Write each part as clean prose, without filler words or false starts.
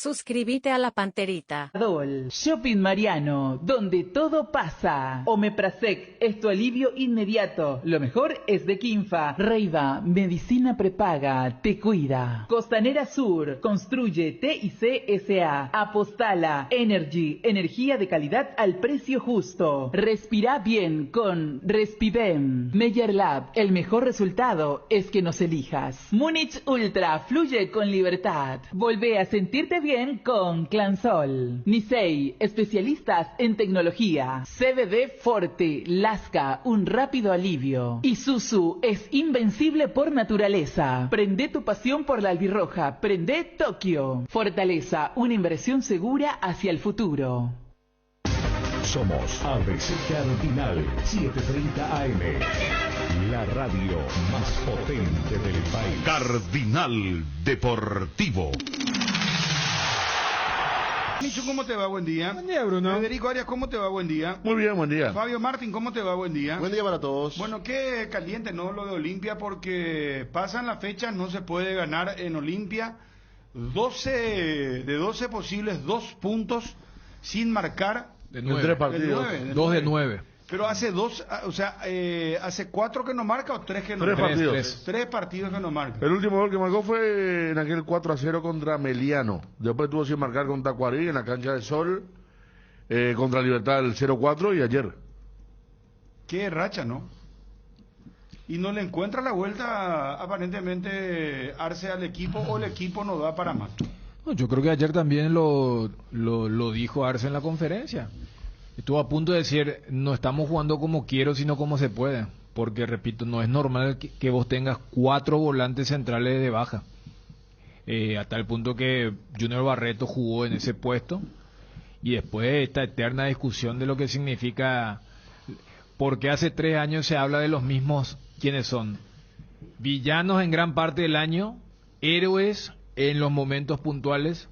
Suscríbete a la Panterita. Shopping Mariano, donde todo pasa. Omeprazec es tu alivio inmediato. Lo mejor es de Quinfa. Reiva, medicina prepaga, te cuida. Costanera Sur, construye TIC SA. Apostala, Energy, energía de calidad al precio justo. Respira bien con Respivem. Meyer Lab, el mejor resultado es que nos elijas. Múnich Ultra, fluye con libertad. Volvé a sentirte bien con Clansol. Nisei, especialistas en tecnología. CBD Forte, Lasca, un rápido alivio. Isuzu es invencible por naturaleza. Prende tu pasión por la albirroja. Prende Tokio. Fortaleza, una inversión segura hacia el futuro. Somos ABC Cardinal 730 AM. La radio más potente del país. Cardinal Deportivo. Micho, ¿cómo te va? Buen día. Buen día, Bruno. Federico Arias, ¿cómo te va? Buen día. Muy bien, buen día. Fabio Martín, ¿cómo te va? Buen día. Buen día para todos. Bueno, qué caliente, ¿no? Lo de Olimpia, porque pasan las fechas, no se puede ganar en Olimpia. 12 posibles, 2 puntos sin marcar. De 3 partidos. 2 de 9. Pero hace 2, o sea, hace 4 que no marca o 3 que no marca. 3 partidos. 3 partidos que no marca. El último gol que marcó fue en aquel 4-0 contra Meliano. Después tuvo sin marcar contra Tacuarí en la cancha de Sol, contra Libertad el 0-4 y ayer. Qué racha, ¿no? Y no le encuentra la vuelta aparentemente Arce al equipo, o el equipo no da para más. No, yo creo que ayer también lo dijo Arce en la conferencia. Estuvo a punto de decir, no estamos jugando como quiero, sino como se puede. Porque, repito, no es normal que vos tengas 4 volantes centrales de baja. A tal punto que Junior Barreto jugó en ese puesto. Y después esta eterna discusión de lo que significa... Porque hace 3 años se habla de los mismos, ¿quiénes son? Villanos en gran parte del año, héroes en los momentos puntuales.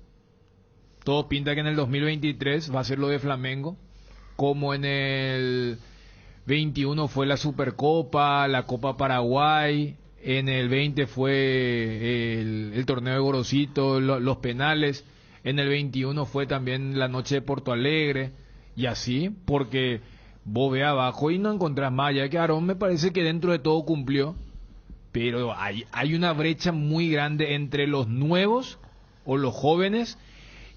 Todo pinta que en el 2023 va a ser lo de Flamengo. Como en el 21 fue la Supercopa, la Copa Paraguay, en el 20 fue el torneo de Gorosito, los penales, en el 21 fue también la noche de Porto Alegre, y así, porque vos ve abajo y no encontrás más, ya que Aarón me parece que dentro de todo cumplió, pero hay una brecha muy grande entre los nuevos o los jóvenes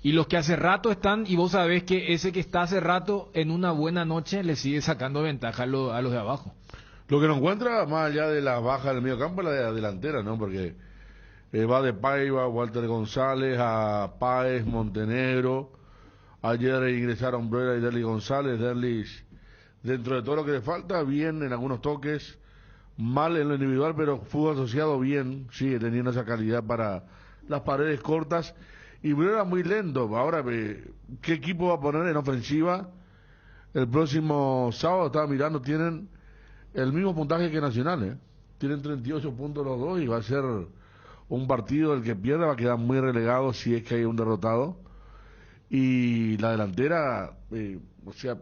y los que hace rato están, y vos sabés que ese que está hace rato en una buena noche le sigue sacando ventaja a los de abajo. Lo que nos encuentra, más allá de la baja del medio campo, es la delantera, ¿no? Porque va de Paiva, Walter González, a Páez, Montenegro. Ayer ingresaron Brera y Derlis González. Derlis, dentro de todo lo que le falta, bien en algunos toques, mal en lo individual, pero fútbol asociado bien, sigue teniendo esa calidad para las paredes cortas. Y Brera muy lento. Ahora, ¿qué equipo va a poner en ofensiva? El próximo sábado, estaba mirando, tienen el mismo puntaje que Nacional, ¿eh? Tienen 38 puntos los dos y va a ser un partido, el que pierda va a quedar muy relegado si es que hay un derrotado. Y la delantera, o sea,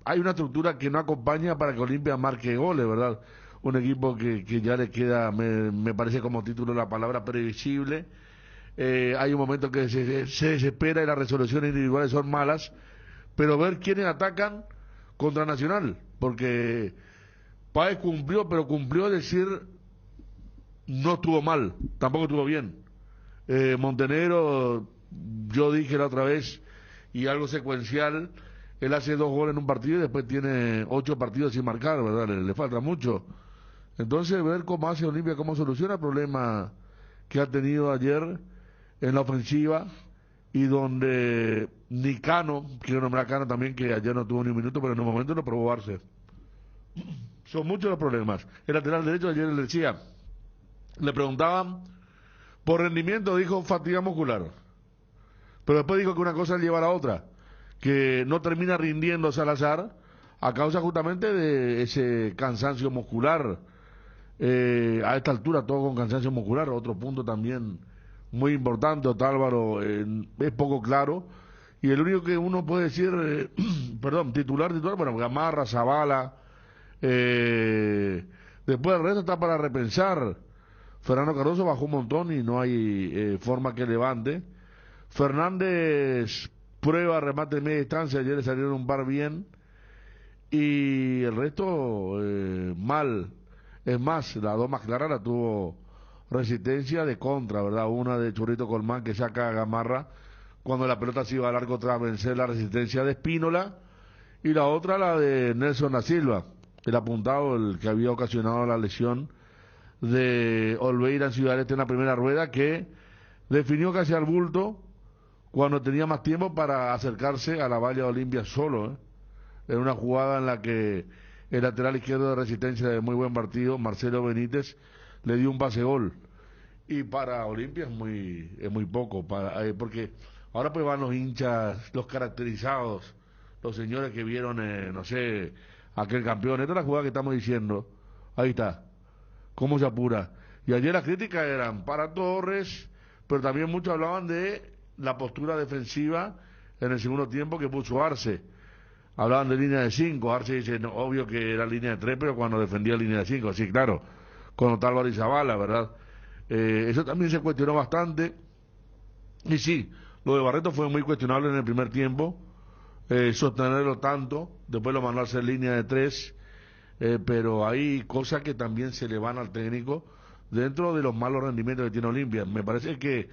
hay una estructura que no acompaña para que Olimpia marque goles, ¿verdad? Un equipo que ya le queda, me parece como título la palabra previsible. Hay un momento que se desespera y las resoluciones individuales son malas, pero ver quiénes atacan contra Nacional, porque Páez cumplió, pero cumplió, es decir, no estuvo mal, tampoco estuvo bien. Montenegro, yo dije la otra vez, y algo secuencial, él hace 2 goles en un partido y después tiene 8 partidos sin marcar, ¿verdad? Le falta mucho. Entonces, ver cómo hace Olimpia, cómo soluciona el problema que ha tenido ayer en la ofensiva, y donde Nicano, quiero nombrar a Cano también, que ayer no tuvo ni un minuto, pero en un momento no probó Arce. Son muchos los problemas. El lateral derecho ayer le decía, le preguntaban por rendimiento, dijo fatiga muscular, pero después dijo que una cosa lleva a la otra, que no termina rindiendo Salazar a causa justamente de ese cansancio muscular. A esta altura todo con cansancio muscular. Otro punto también muy importante, Otálvaro, es poco claro, y el único que uno puede decir, titular, bueno, Gamarra, Zavala, después el resto está para repensar. Fernando Cardoso bajó un montón y no hay forma que levante. Fernández prueba remate de media distancia, ayer le salieron un par bien, y el resto mal. Es más, la dos más clara la tuvo Resistencia de contra, ¿verdad? Una de Churrito Colmán que saca a Gamarra cuando la pelota se iba al arco tras vencer la Resistencia de Espínola, y la otra la de Nelson da Silva, el apuntado, el que había ocasionado la lesión de Olveira en Ciudad Este en la primera rueda, que definió casi al bulto cuando tenía más tiempo para acercarse a la valla de Olimpia solo, en una jugada en la que el lateral izquierdo de Resistencia de muy buen partido, Marcelo Benítez, le dio un pase gol. Y para Olimpia es muy poco, porque ahora pues van los hinchas, los caracterizados, los señores que vieron, no sé, aquel campeón. Esta es la jugada que estamos diciendo. Ahí está. ¿Cómo se apura? Y ayer las críticas eran para Torres, pero también muchos hablaban de la postura defensiva en el segundo tiempo que puso Arce. Hablaban de línea de 5, Arce dice, no, obvio que era línea de 3, pero cuando defendía línea de 5, sí, claro, con Otálvaro y Zavala, ¿verdad? Eso también se cuestionó bastante, y sí, lo de Barreto fue muy cuestionable en el primer tiempo, sostenerlo tanto, después lo mandó a hacer línea de 3, pero hay cosas que también se le van al técnico dentro de los malos rendimientos que tiene Olimpia. Me parece que,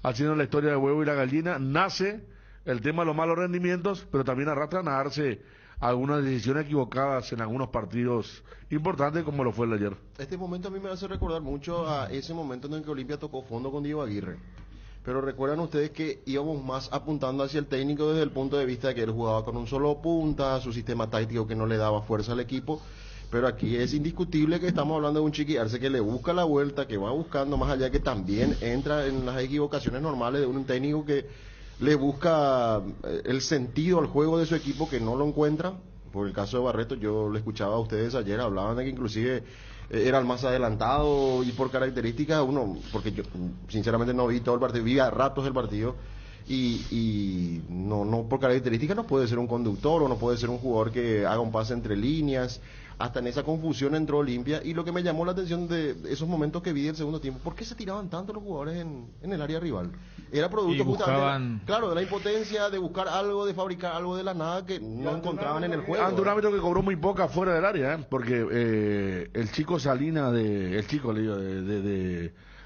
haciendo la historia de huevo y la gallina, nace el tema de los malos rendimientos, pero también arrastran a darse algunas decisiones equivocadas en algunos partidos importantes como lo fue el de ayer. Este momento a mí me hace recordar mucho a ese momento en el que Olimpia tocó fondo con Diego Aguirre. Pero recuerdan ustedes que íbamos más apuntando hacia el técnico desde el punto de vista de que él jugaba con un solo punta, su sistema táctico que no le daba fuerza al equipo. Pero aquí es indiscutible que estamos hablando de un Chiqui Arce que le busca la vuelta, que va buscando más allá, que también entra en las equivocaciones normales de un técnico que le busca el sentido al juego de su equipo, que no lo encuentra. Por el caso de Barreto, yo le escuchaba a ustedes ayer, hablaban de que inclusive era el más adelantado, y por características uno, porque yo sinceramente no vi todo el partido, vi a ratos el partido, y no por características no puede ser un conductor o no puede ser un jugador que haga un pase entre líneas. Hasta en esa confusión entró Olimpia, y lo que me llamó la atención de esos momentos que vi del segundo tiempo, ¿por qué se tiraban tanto los jugadores en el área rival? Era producto justamente, claro, de la impotencia de buscar algo, de fabricar algo de la nada que no encontraban en el juego. Ante un árbitro que cobró muy poca fuera del área, porque el chico Salina de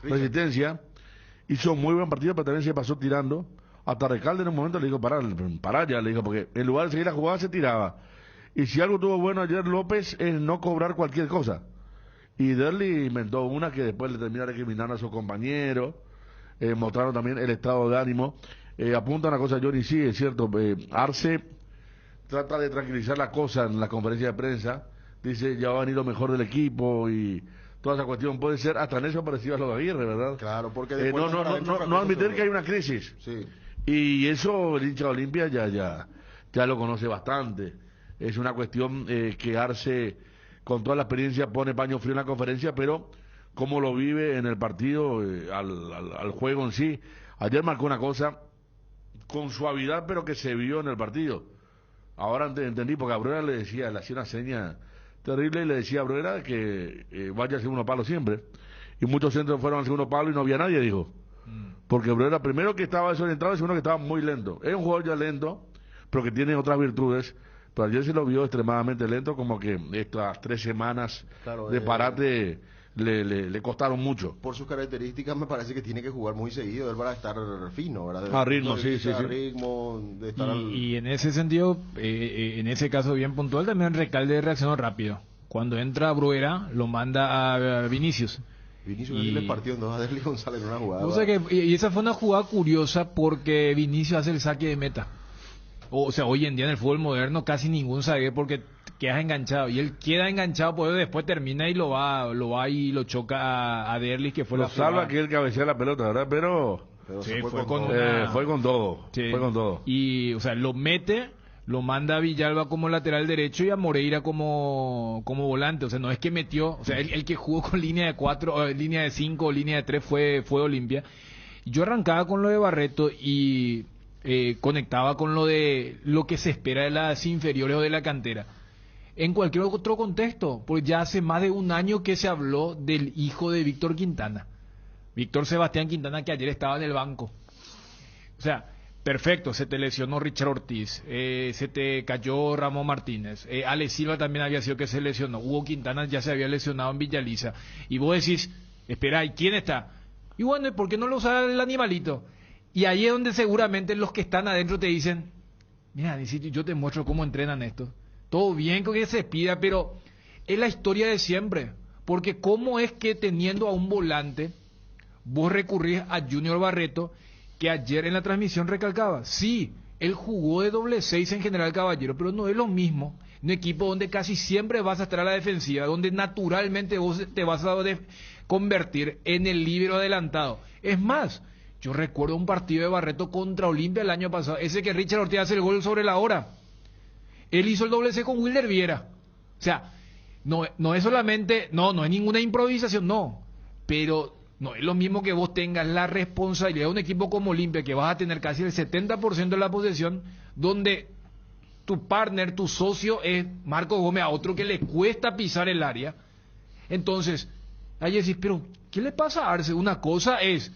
Resistencia hizo muy buen partido, pero también se pasó tirando. Hasta Recalde en un momento le dijo, parar ya, le dijo, porque en lugar de seguir la jugada se tiraba. Y si algo tuvo bueno ayer López es no cobrar cualquier cosa. Y Derli inventó una que después le termina recriminando a su compañero. Mostraron también el estado de ánimo. Apunta una cosa, Johnny, sí, es cierto. Arce trata de tranquilizar la cosa en la conferencia de prensa. Dice, ya va a venir lo mejor del equipo y toda esa cuestión. Puede ser hasta en eso parecido a lo de Aguirre, ¿verdad? Claro, porque no admitir que hay una crisis. Sí. Y eso el hincha de Olimpia ya lo conoce bastante. Es una cuestión que Arce, con toda la experiencia, pone paño frío en la conferencia, pero cómo lo vive en el partido, al juego en sí. Ayer marcó una cosa con suavidad, pero que se vio en el partido. Ahora entendí, porque a Bruera le hacía una seña terrible, y le decía a Bruera que vaya al segundo palo siempre. Y muchos centros fueron al segundo palo y no había nadie, dijo. Porque Bruera, primero que estaba desorientado, y segundo que estaba muy lento. Es un jugador ya lento, pero que tiene otras virtudes. Pero ayer se lo vio extremadamente lento, como que estas 3 semanas de parate le costaron mucho. Por sus características me parece que tiene que jugar muy seguido, él va a estar fino, ¿verdad? A ritmo, sí. Ritmo, de estar y en ese sentido, en ese caso bien puntual, también Recalde reaccionó rápido. Cuando entra Bruera, lo manda a Vinicius. Vinicius le partió en dos a Derli González en una jugada. O sea que, y esa fue una jugada curiosa porque Vinicius hace el saque de meta. O sea, hoy en día en el fútbol moderno casi ningún saque porque quedas enganchado. Y él queda enganchado, pues después termina y lo va y lo choca a Derlis, que fue lo la salva que él cabecea la pelota, ¿verdad? Pero sí, fue con todo. Sí. Fue con todo. Y, o sea, lo mete, lo manda a Villalba como lateral derecho y a Moreira como volante. O sea, no es que metió, o sea, el que jugó con línea de 4, línea de 5 o línea de 3 fue Olimpia. Yo arrancaba con lo de Barreto y conectaba con lo que se espera de las inferiores o de la cantera. En cualquier otro contexto, pues ya hace más de un año que se habló del hijo de Víctor Quintana, Víctor Sebastián Quintana, que ayer estaba en el banco. O sea, perfecto, se te lesionó Richard Ortiz, se te cayó Ramón Martínez, Ale Silva también había sido que se lesionó, Hugo Quintana ya se había lesionado en Villaliza, y vos decís, espera, ¿y quién está? Y bueno, ¿por qué no lo usa el animalito? Y ahí es donde seguramente los que están adentro te dicen, mira, yo te muestro cómo entrenan esto. Todo bien con que se pida, pero es la historia de siempre. Porque cómo es que teniendo a un volante, vos recurrís a Junior Barreto, que ayer en la transmisión recalcaba, sí, él jugó de doble 6 en General Caballero, pero no es lo mismo. Un equipo donde casi siempre vas a estar a la defensiva, donde naturalmente vos te vas a convertir en el líbero adelantado. Es más, yo recuerdo un partido de Barreto contra Olimpia el año pasado, ese que Richard Ortiz hace el gol sobre la hora. Él hizo el doble C con Wilder Viera. O sea, no es solamente, no es ninguna improvisación, no. Pero no es lo mismo que vos tengas la responsabilidad de un equipo como Olimpia, que vas a tener casi el 70% de la posesión, donde tu partner, tu socio es Marco Gómez, a otro que le cuesta pisar el área. Entonces, ahí decís, pero ¿qué le pasa a Arce? Una cosa es,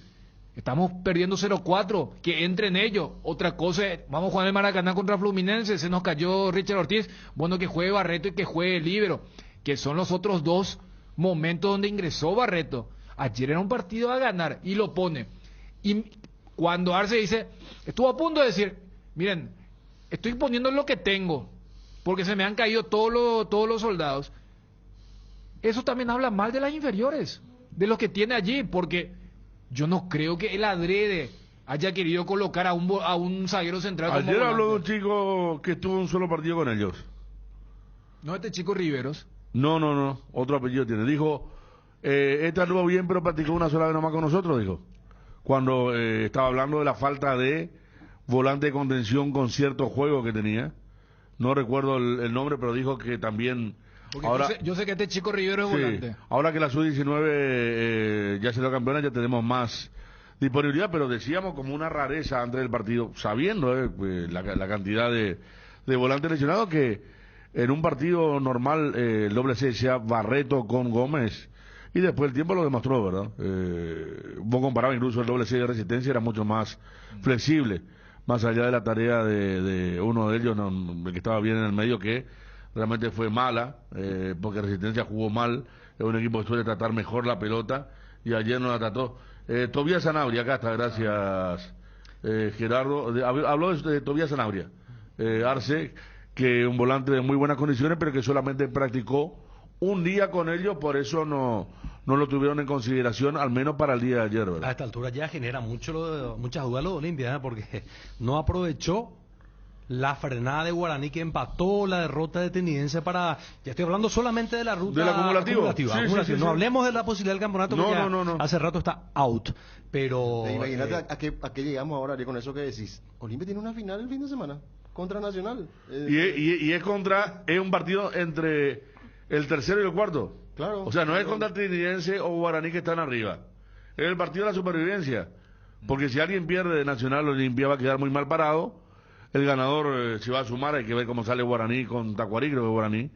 estamos perdiendo 0-4, que entren ellos. Otra cosa es, vamos a jugar en el Maracaná contra Fluminense, se nos cayó Richard Ortiz, bueno, que juegue Barreto y que juegue Líbero, que son los otros dos momentos donde ingresó Barreto. Ayer era un partido a ganar y lo pone. Y cuando Arce dice, estuvo a punto de decir, miren, estoy poniendo lo que tengo, porque se me han caído todos los soldados. Eso también habla mal de las inferiores, de los que tiene allí, porque yo no creo que el adrede haya querido colocar a un zaguero central. Ayer habló de un chico que estuvo un solo partido con ellos. No, este chico Riveros. No, otro apellido tiene. Dijo, este anduvo bien, pero practicó una sola vez nomás con nosotros, dijo. Cuando estaba hablando de la falta de volante de contención con cierto juego que tenía. No recuerdo el nombre, pero dijo que también... Porque ahora, yo sé que este chico Rivero es sí, volante. ahora que la Sub-19 ya se dio campeona, ya tenemos más disponibilidad, pero decíamos como una rareza antes del partido, sabiendo pues, la cantidad de volantes lesionados, que en un partido normal el doble C sea Barreto con Gómez, y después el tiempo lo demostró, ¿verdad? Vos comparabas incluso el doble C de Resistencia, era mucho más flexible, más allá de la tarea de uno de ellos, el que estaba bien en el medio, que realmente fue mala, porque Resistencia jugó mal, es un equipo que suele tratar mejor la pelota, y ayer no la trató. Tobías Sanabria, acá está, gracias Gerardo, habló de Tobías Sanabria, Arce, que un volante de muy buenas condiciones, pero que solamente practicó un día con ellos, por eso no lo tuvieron en consideración, al menos para el día de ayer, ¿verdad? A esta altura ya genera muchas dudas lo de Olimpia, porque no aprovechó la frenada de Guaraní, que empató la derrota de Tenidense para... Ya estoy hablando solamente de la ruta... Del acumulativo. Sí. No hablemos de la posibilidad del campeonato, no. Hace rato está out, pero... Imagínate a qué llegamos ahora, con eso que decís. Olimpia tiene una final el fin de semana contra Nacional. Y es un partido entre el tercero y el cuarto. Claro. O sea, no es contra Trinidad o Guaraní que están arriba. Es el partido de la supervivencia. Porque si alguien pierde de Nacional, Olimpia va a quedar muy mal parado. El ganador se va a sumar, hay que ver cómo sale Guaraní con Tacuarí, creo que Guaraní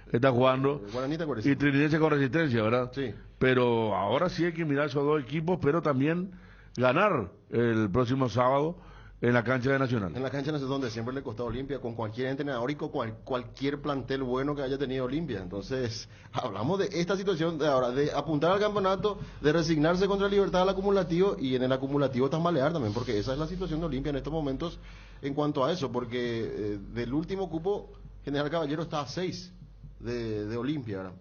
está jugando. Guaraní y Trinidad con Resistencia, ¿verdad? Sí. Pero ahora sí hay que mirar esos dos equipos, pero también ganar el próximo sábado en la cancha de Nacional. En la cancha de Nacional, donde siempre le costó a Olimpia, con cualquier entrenador y con cualquier plantel bueno que haya tenido Olimpia. Entonces, hablamos de esta situación de ahora, de apuntar al campeonato, de resignarse contra Libertad al acumulativo, y en el acumulativo tambalear también, porque esa es la situación de Olimpia en estos momentos en cuanto a eso, porque del último cupo, General Caballero está a 6 de Olimpia, ¿verdad?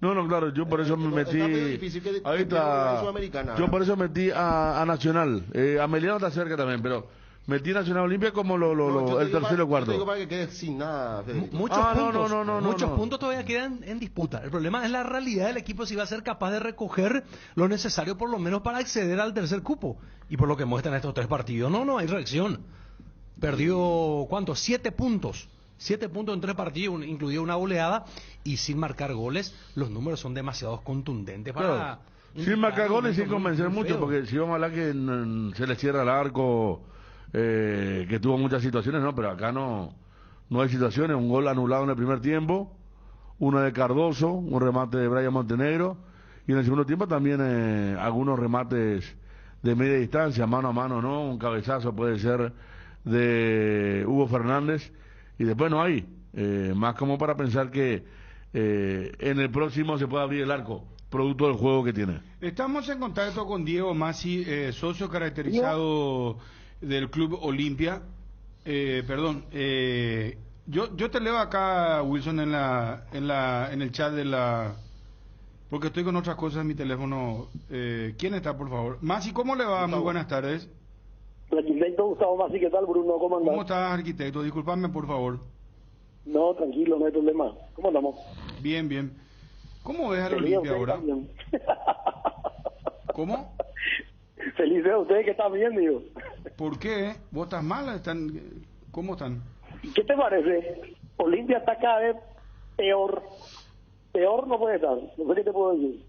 No, claro, yo por eso me metí. Está medio difícil que ahí está. Sudamericana, yo por eso metí a Nacional. Ameliano está cerca también, pero metí Nacional Olimpia como el tercero y cuarto. Yo te digo para que quede sin nada, Federico. Muchos puntos todavía quedan en disputa. El problema es la realidad del equipo, si va a ser capaz de recoger lo necesario por lo menos para acceder al tercer cupo. Y por lo que muestran estos 3 partidos, no hay reacción. Perdió, ¿cuánto? 7 puntos. 7 puntos en 3 partidos, incluida una goleada, y sin marcar goles. Los números son demasiado contundentes para... Claro. Sin marcar goles, sin convencer mucho, porque si vamos a hablar que se le cierra el arco, que tuvo muchas situaciones, no, pero acá no hay situaciones. Un gol anulado en el primer tiempo, una de Cardoso, un remate de Brian Montenegro, y en el segundo tiempo también algunos remates de media distancia, mano a mano, ¿no? Un cabezazo puede ser de Hugo Fernández, y después no hay, más como para pensar que en el próximo se puede abrir el arco, producto del juego que tiene. Estamos en contacto con Diego Masi, socio caracterizado del Club Olimpia. Yo te leo acá, Wilson, en el chat de la... Porque estoy con otras cosas en mi teléfono. ¿Quién está, por favor? Masi, ¿cómo le va? Gustavo. Muy buenas tardes. El arquitecto Gustavo Masi, ¿qué tal, Bruno? ¿Cómo andás? ¿Cómo estás, arquitecto? Disculpame, por favor. No, tranquilo, no hay problema. ¿Cómo andamos? Bien, bien. ¿Cómo ves al Feliz Olimpia de ahora? también. ¿Cómo? Feliz de ustedes que están bien, digo. ¿Por qué? ¿Vos estás mal? ¿Cómo están? ¿Qué te parece? Olimpia está cada vez peor. Peor no puede estar. No sé qué te puedo decir.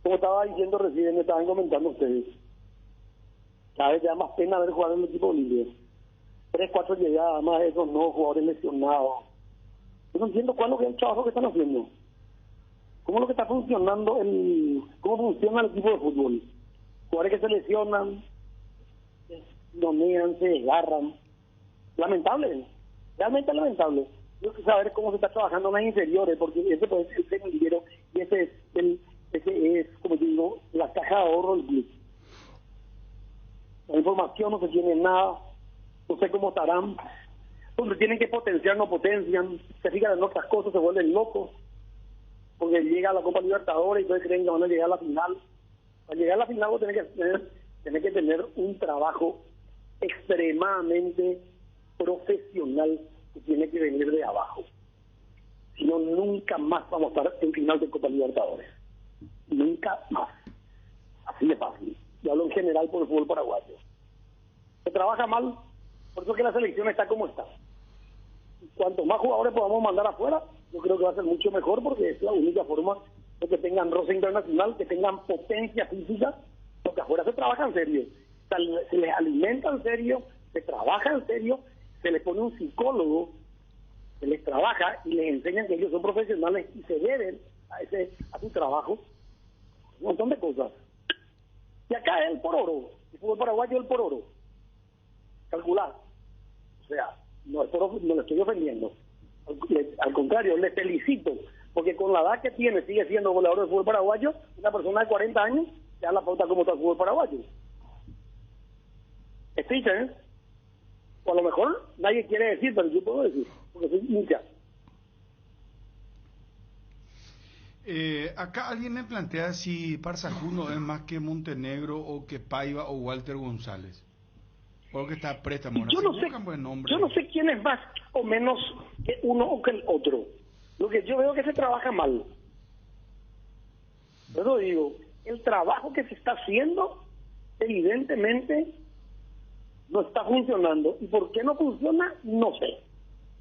Como estaba diciendo recién, me estaban comentando ustedes. Cada vez te da más pena ver jugar en el equipo de Olimpia. 3, 4 llegadas, más de esos nuevos jugadores lesionados. Yo no entiendo cuál es lo que es el trabajo que están haciendo. ¿Cómo es lo que está funcionando cómo funciona el equipo de fútbol? Jugadores que se lesionan, se donean, se desgarran. Lamentable, realmente lamentable. Yo quiero saber cómo se está trabajando en las inferiores, porque ese puede ser el semillero y ese es, como yo digo, la caja de ahorro del club. La información no se tiene nada, no sé cómo estarán. Donde tienen que potenciar, no potencian, se fijan en otras cosas, se vuelven locos, porque llega a la Copa Libertadores y entonces creen que van a llegar a la final. Para llegar a la final vos tenés que tener un trabajo extremadamente profesional que tiene que venir de abajo. Si no, nunca más vamos a estar en final de Copa Libertadores. Nunca más. Así de fácil. Yo hablo en general por el fútbol paraguayo. Se trabaja mal, por eso que la selección está como está. Cuanto más jugadores podamos mandar afuera, yo creo que va a ser mucho mejor, porque es la única forma de que tengan roce internacional, que tengan potencia física, porque afuera se trabaja en serio. O sea, se les alimenta en serio, se trabaja en serio, se les pone un psicólogo, se les trabaja y les enseñan que ellos son profesionales y se deben a su trabajo. Un montón de cosas. Y acá es el por oro, el fútbol paraguayo es el por oro. Calcular. O sea, no le estoy ofendiendo. Al contrario, le felicito, porque con la edad que tiene sigue siendo goleador del fútbol paraguayo. Una persona de 40 años ya la pauta cómo está el fútbol paraguayo. Es triste, ¿eh? O a lo mejor nadie quiere decir, pero yo puedo decir, porque soy hincha. Acá alguien me plantea si Parsajuno es más que Montenegro o que Paiva o Walter González. O que está a préstamo. Yo no sé quién es más o menos que uno o que el otro. Lo que yo veo que se trabaja mal. Pero digo, el trabajo que se está haciendo evidentemente no está funcionando. ¿Y por qué no funciona? No sé.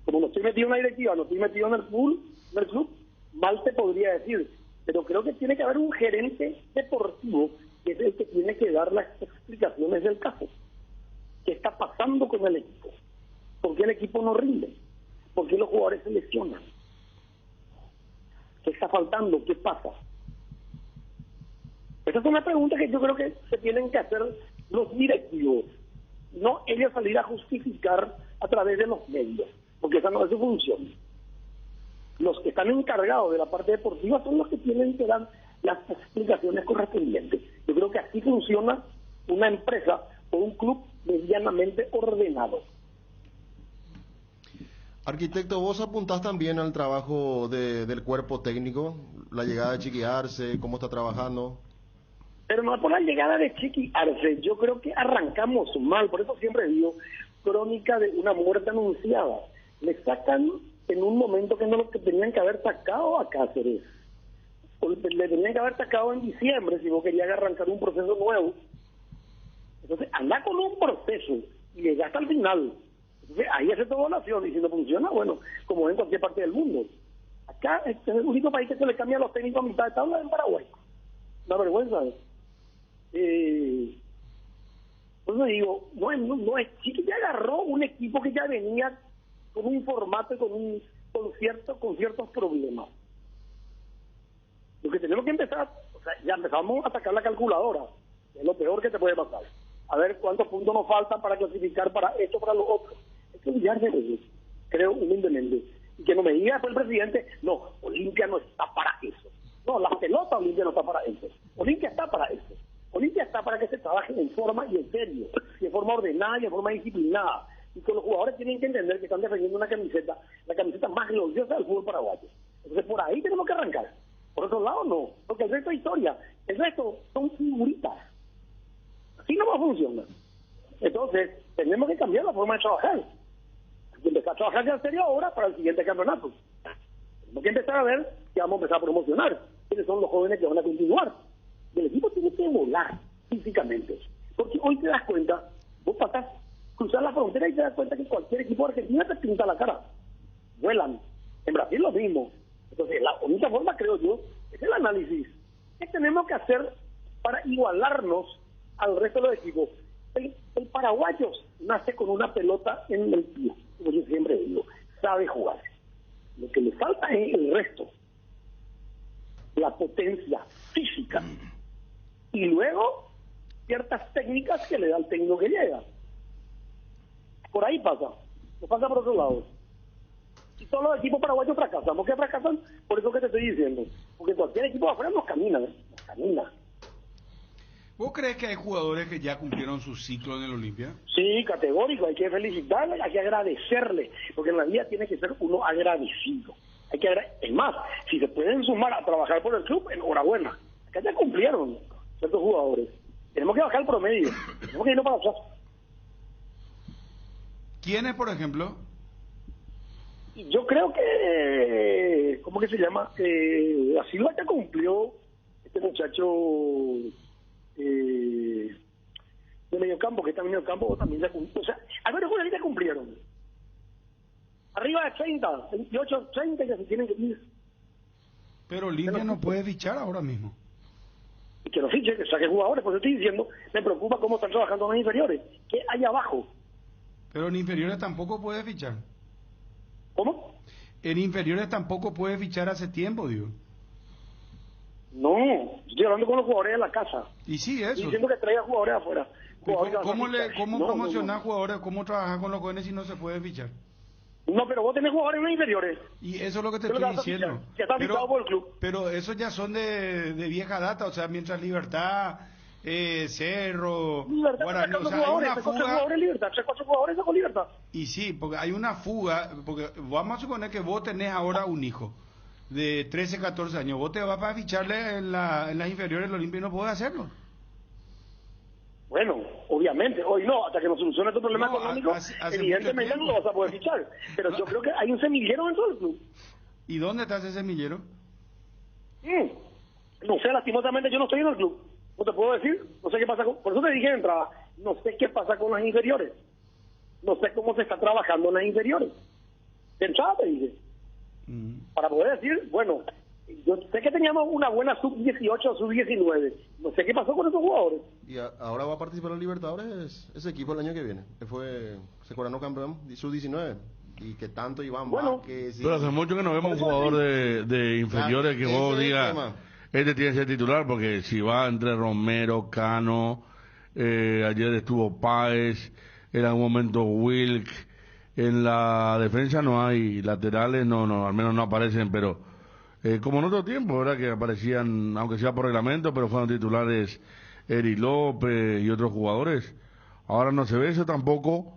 Como no estoy metido en la directiva, no estoy metido en el club, mal te podría decir. Pero creo que tiene que haber un gerente deportivo que es el que tiene que dar las explicaciones del caso. ¿Qué está pasando con el equipo? ¿Por qué el equipo no rinde? ¿Por qué los jugadores se lesionan? ¿Qué está faltando? ¿Qué pasa? Esa es una pregunta que yo creo que se tienen que hacer los directivos. No ellos salir a justificar a través de los medios, porque esa no es su función. Los que están encargados de la parte deportiva son los que tienen que dar las explicaciones correspondientes. Yo creo que así funciona una empresa o un club medianamente ordenado. Arquitecto, vos apuntás también al trabajo del cuerpo técnico, la llegada de Chiqui Arce, cómo está trabajando. Pero no por la llegada de Chiqui Arce, yo creo que arrancamos mal, por eso siempre digo, crónica de una muerte anunciada. Le sacan en un momento que no lo que tenían que haber sacado a Cáceres. O le tenían que haber sacado en diciembre si vos querías arrancar un proceso nuevo. Entonces, anda con un proceso y llega hasta el final. Entonces, ahí hace toda la acción. Y si no funciona, bueno, como en cualquier parte del mundo. Acá es el único país que se le cambia a los técnicos a mitad de tabla en Paraguay. Una vergüenza. Entonces digo, no es Chiqui, ya agarró un equipo que ya venía con un formato y con ciertos problemas. Lo que tenemos que empezar, o sea, ya empezamos a sacar la calculadora. Es lo peor que te puede pasar. A ver cuántos puntos nos faltan para clasificar para esto, para lo otro. Es que olvidarse de eso, creo humildemente. Y que no me diga después el presidente, no, Olimpia no está para eso. No, la pelota Olimpia no está para eso. Olimpia está para eso. Olimpia está para que se trabaje en forma y en serio, y en forma ordenada y en forma disciplinada. Y que los jugadores tienen que entender que están defendiendo una camiseta, la camiseta más gloriosa del fútbol paraguayo. Entonces por ahí tenemos que arrancar. Por otro lado no, porque el resto es historia. El resto son figuritas. Así no va a funcionar. Entonces tenemos que cambiar la forma de trabajar. Hay que empezar a trabajar ya en serio ahora para el siguiente campeonato. Tenemos que empezar a ver que vamos a empezar a promocionar quiénes son los jóvenes que van a continuar. El equipo tiene que volar físicamente. Porque hoy te das cuenta, vos pasás, cruzar la frontera y te das cuenta que cualquier equipo de Argentina te pinta la cara. Vuelan. En Brasil lo mismo. Entonces, la única forma, creo yo, es el análisis. ¿Qué tenemos que hacer para igualarnos al resto de los equipos? El paraguayo nace con una pelota en el pie, como yo siempre digo, sabe jugar. Lo que le falta es el resto, la potencia física. Y luego, ciertas técnicas que le da el técnico que llega. Por ahí pasa, no pasa por otro lado. Y todos los equipos paraguayos fracasan. ¿Por qué fracasan? Por eso que te estoy diciendo. Porque cualquier equipo de afuera nos camina, nos camina. ¿Vos crees que hay jugadores que ya cumplieron su ciclo en el Olimpia? Sí, categórico, hay que felicitarle, hay que agradecerle, porque en la vida tiene que ser uno agradecido. Es más, si se pueden sumar a trabajar por el club, enhorabuena. Acá ya cumplieron ciertos jugadores. Tenemos que bajar el promedio, tenemos que irnos para atrás. ¿Quiénes, por ejemplo? Yo creo que, ¿cómo que se llama? La Silva ya cumplió, este muchacho de mediocampo, que está en mediocampo, también ya cumplió. O sea, algunos jugadores ya cumplieron. Arriba de 30, 28, 30 ya se tienen que ir. Pero Olimpia no puede fichar ahora mismo. Y que no fiche, que saque jugadores, por eso estoy diciendo, me preocupa cómo están trabajando en los inferiores. ¿Qué hay abajo? Pero en inferiores tampoco puede fichar. ¿Cómo? En inferiores tampoco puede fichar hace tiempo, digo. No, estoy hablando con los jugadores de la casa. Y sí, eso. Estoy diciendo que traiga jugadores afuera. ¿Cómo promocionar jugadores? ¿Cómo trabajar con los jóvenes si no se puede fichar? No, pero vos tenés jugadores en los inferiores. Y eso es lo que te estoy diciendo. Ya están fichados por el club. Pero esos ya son de vieja data, o sea, mientras Libertad, Cerro, Libertad, Guaraní, o sea, hay una fuga. Libertad, 3-4 jugadores con Libertad. Y sí, porque hay una fuga, porque vamos a suponer que vos tenés ahora un hijo de 13, 14 años, vos te vas para ficharle en las inferiores del Olimpia y no podés hacerlo. Bueno, obviamente, hoy no, hasta que nos solucione tu problema económico, evidentemente no lo vas a poder fichar. Pero yo creo que hay un semillero dentro del club. ¿Y dónde está ese semillero? No sé, lastimosamente yo no estoy en el club. No te puedo decir, no sé qué pasa por eso te dije de entrada, no sé qué pasa con las inferiores. No sé cómo se está trabajando en las inferiores. De entrada te dije. Para poder decir, bueno, yo sé que teníamos una buena sub-18 o sub-19. No sé qué pasó con esos jugadores. Y ahora va a participar en Libertadores ese equipo el año que viene. Que se coronó campeón sub-19. Y que tanto Iván Vázquez. Pero hace mucho que no vemos un jugador de inferiores que vos digas, este tiene que ser titular, porque si va entre Romero, Cano, ayer estuvo Páez, en algún momento Wilk, en la defensa no hay laterales, no, al menos no aparecen, pero como en otro tiempo, ¿verdad? Que aparecían, aunque sea por reglamento, pero fueron titulares Eri López y otros jugadores. Ahora no se ve eso tampoco,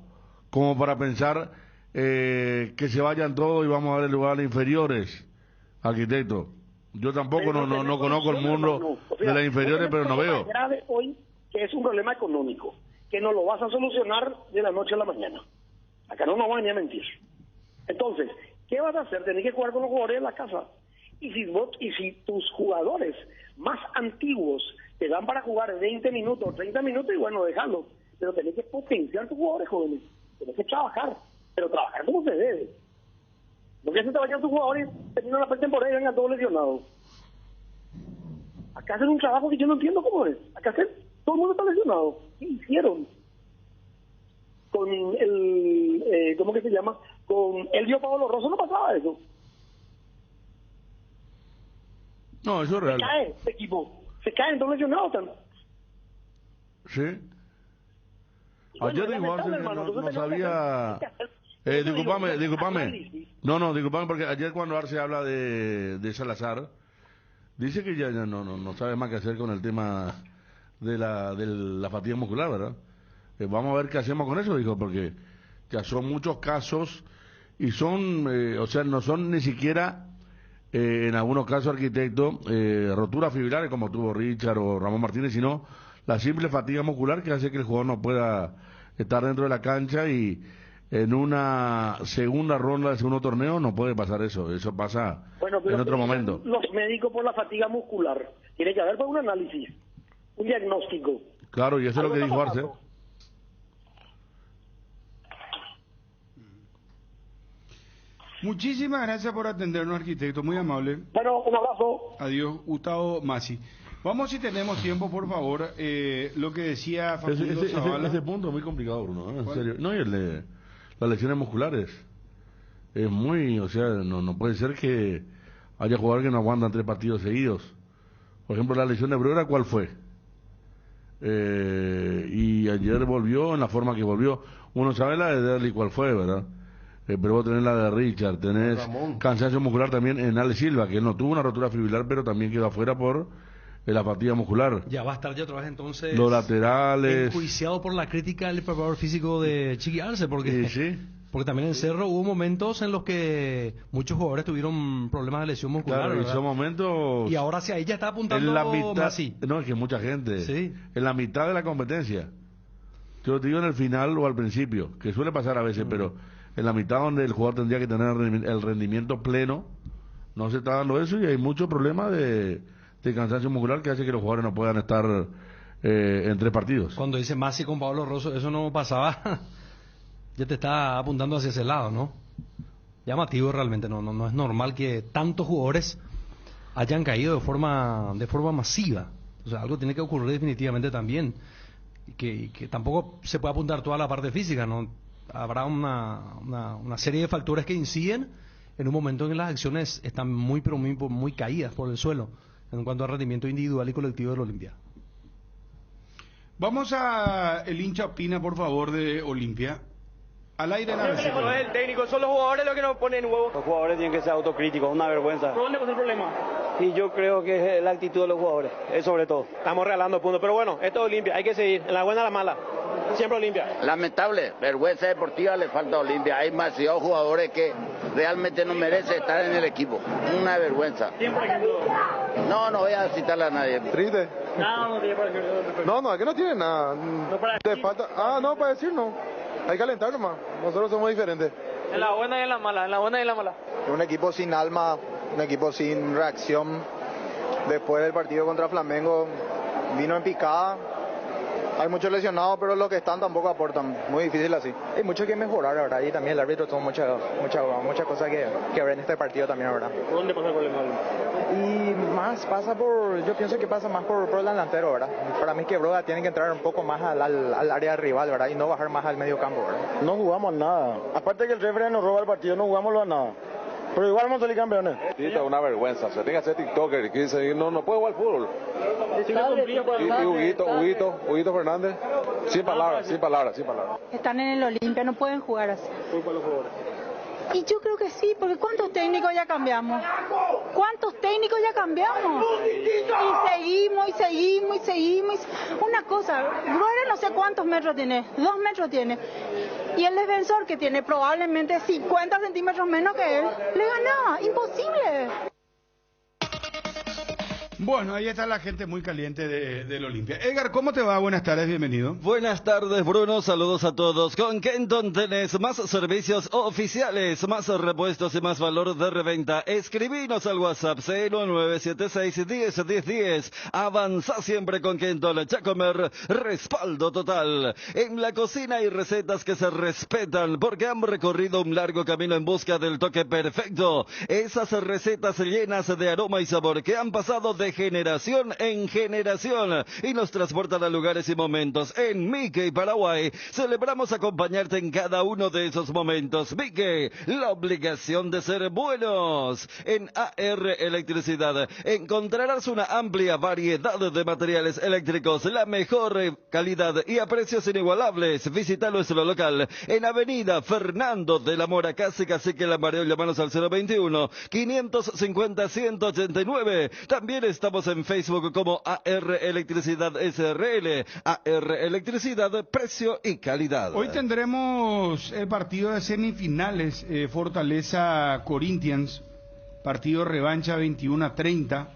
como para pensar que se vayan todos y vamos a darle lugar a los inferiores, arquitecto. Yo tampoco no conozco el mundo de las inferiores, pero no veo. Es grave hoy que es un problema económico, que no lo vas a solucionar de la noche a la mañana. Acá no nos van a mentir. Entonces, ¿qué vas a hacer? Tenés que jugar con los jugadores de la casa. Y si tus jugadores más antiguos te dan para jugar 20 minutos, 30 minutos, y bueno, déjalo. Pero tenés que potenciar tus jugadores jóvenes. Tenés que trabajar, pero trabajar como se debe. No que se te vayan tus jugadores, terminan la pretemporada y vengan todos lesionados. Acá hacen un trabajo que yo no entiendo cómo es. Acá todo el mundo está lesionado. ¿Qué hicieron? Con ¿cómo que se llama? Con Elvio Pablo Rosso no pasaba eso. No, eso es real. Se cae este equipo. Se caen todos lesionados. Sí. Bueno, Ayer es dijo Arce lamentable, que hermano, no entonces sabía... Disculpame. No, disculpame porque ayer cuando Arce habla de Salazar, dice que ya no sabe más qué hacer con el tema de la fatiga muscular, ¿verdad? Vamos a ver qué hacemos con eso, dijo, porque ya son muchos casos y son, o sea, no son ni siquiera, en algunos casos, arquitecto, roturas fibrilares como tuvo Richard o Ramón Martínez, sino la simple fatiga muscular que hace que el jugador no pueda estar dentro de la cancha y en una segunda ronda del segundo torneo no puede pasar eso pasa en otro momento. Los médicos por la fatiga muscular, tiene que haber un análisis, un diagnóstico. Claro, y eso es lo que dijo Arce. Muchísimas gracias por atendernos, arquitecto, muy amable. Bueno, un abrazo. Adiós, Gustavo Masi. Vamos, si tenemos tiempo, por favor, lo que decía Facundo Zavala. Ese punto es muy complicado, Bruno, en serio. No, y el de las lesiones musculares. Es muy, o sea, no puede ser que haya jugadores que no aguantan 3 partidos seguidos. Por ejemplo, la lesión de Bruera, ¿cuál fue? Y ayer volvió en la forma que volvió. Uno sabe la de Derly cuál fue, ¿verdad? Pero vos tenés la de Richard, tenés cansancio muscular también en Ale Silva, que él no tuvo una rotura fibrilar, pero también quedó afuera por la fatiga muscular. Ya va a estar ya otra vez entonces los laterales, enjuiciado por la crítica del preparador físico de Chiqui Arce, porque también en Cerro hubo momentos en los que muchos jugadores tuvieron problemas de lesión muscular. Claro, y son momentos... Y ahora hacia ella está apuntando en la mitad, Masi. No, es que mucha gente. Sí. En la mitad de la competencia. Yo te digo en el final o al principio, que suele pasar a veces, pero en la mitad donde el jugador tendría que tener el rendimiento pleno, no se está dando eso y hay muchos problemas de cansancio muscular que hace que los jugadores no puedan estar en 3 partidos. Cuando dice Masi con Pablo Rosso, eso no pasaba. Ya te está apuntando hacia ese lado, ¿no? Llamativo realmente, no es normal que tantos jugadores hayan caído de forma masiva. O sea, algo tiene que ocurrir definitivamente también. Y que tampoco se puede apuntar toda la parte física, ¿no? Habrá una serie de factores que inciden en un momento en que las acciones están muy caídas por el suelo en cuanto al rendimiento individual y colectivo del Olimpia. Vamos a el hincha opina, por favor, de Olimpia. Al aire en ABC. No es el técnico, son los jugadores los que nos ponen huevos. Los jugadores tienen que ser autocríticos, una vergüenza. ¿Por dónde pasa el problema? Y yo creo que es la actitud de los jugadores, es sobre todo. Estamos regalando puntos, pero bueno, esto es Olimpia, hay que seguir, en la buena y la mala. Siempre Olimpia. Lamentable, vergüenza deportiva le falta a Olimpia. Hay demasiados jugadores que realmente no merecen estar en el equipo. Una vergüenza. ¿Quién, por ejemplo? No voy a citarle a nadie. ¿Triste? No tiene para decir. No, es que no tiene nada. No para decir. Falta... para decir no. Hay que alentar nomás. Nosotros somos diferentes. En la buena y en la mala, en la buena y en la mala. Un equipo sin alma, un equipo sin reacción. Después del partido contra Flamengo vino en picada. Hay muchos lesionados, pero los que están tampoco aportan. Muy difícil así. Hay mucho que mejorar ahora y también el árbitro tuvo muchas cosas que ver en este partido también ahora. ¿Por dónde pasa el problema? Y más yo pienso que pasa más por el delantero, ¿verdad? Para mí que Broda tiene que entrar un poco más al área rival, ¿verdad? Y no bajar más al medio campo, ¿verdad? No jugamos nada. Aparte que el referee nos roba el partido, no jugamos a nada. Pero igual vamos a salir campeones. Sí, es una vergüenza. Se tiene que hacer TikToker y que dice, no puede jugar fútbol. Y Huguito Fernández, sin palabras. Están en el Olimpia, no pueden jugar así. Y yo creo que sí, porque ¿cuántos técnicos ya cambiamos? Y seguimos. Una cosa, Bruera no sé cuántos metros tiene, 2 metros tiene. Y el defensor que tiene probablemente 50 centímetros menos que él, le ganaba, imposible. Bueno, ahí está la gente muy caliente del Olimpia. Edgar, ¿cómo te va? Buenas tardes, bienvenido. Buenas tardes, Bruno, saludos a todos. Con Kenton tenés más servicios oficiales, más repuestos y más valor de reventa. Escribinos al WhatsApp 0976101010. Avanza siempre con Kenton. Chacomer, respaldo total. En la cocina hay recetas que se respetan porque han recorrido un largo camino en busca del toque perfecto. Esas recetas llenas de aroma y sabor que han pasado de de generación en generación y nos transportan a lugares y momentos. En Mickey, Paraguay, celebramos acompañarte en cada uno de esos momentos. Mickey, la obligación de ser buenos. En AR Electricidad encontrarás una amplia variedad de materiales eléctricos, la mejor calidad y a precios inigualables. Visita nuestro local en Avenida Fernando de la Mora, casi que la Mareo. Llámanos al 021 550 189. También estamos en Facebook como AR Electricidad SRL. AR Electricidad, precio y calidad. Hoy tendremos el partido de semifinales, Fortaleza Corinthians, partido revancha 21-30.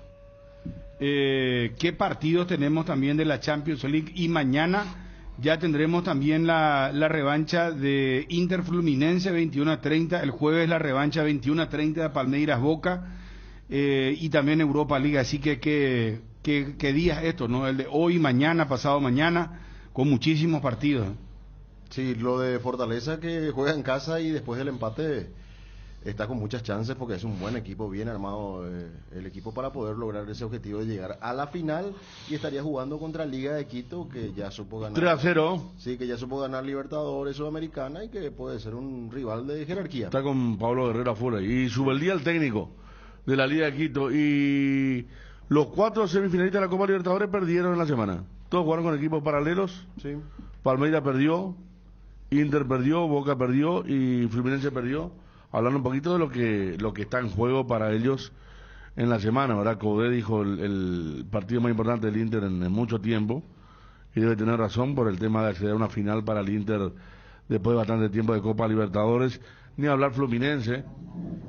¿Qué partidos tenemos también de la Champions League? Y mañana ya tendremos también la revancha de Inter Fluminense 21-30, el jueves la revancha 21-30 de Palmeiras Boca, y también Europa League, así que qué días estos, ¿no? El de hoy, mañana, pasado mañana, con muchísimos partidos. Sí, lo de Fortaleza que juega en casa y después del empate está con muchas chances porque es un buen equipo, bien armado el equipo para poder lograr ese objetivo de llegar a la final y estaría jugando contra Liga de Quito que ya supo ganar 3-0. Sí, que ya supo ganar Libertadores Sudamericana y que puede ser un rival de jerarquía. Está con Pablo Guerrero afuera y Subeldía el técnico de la Liga de Quito y los 4 semifinalistas de la Copa Libertadores perdieron en la semana. Todos jugaron con equipos paralelos. Sí. Palmeiras perdió, Inter perdió, Boca perdió y Fluminense perdió. Hablando un poquito de lo que está en juego para ellos en la semana, ¿verdad? Codé dijo el partido más importante del Inter en mucho tiempo y debe tener razón por el tema de acceder a una final para el Inter después de bastante tiempo de Copa Libertadores. Ni hablar Fluminense,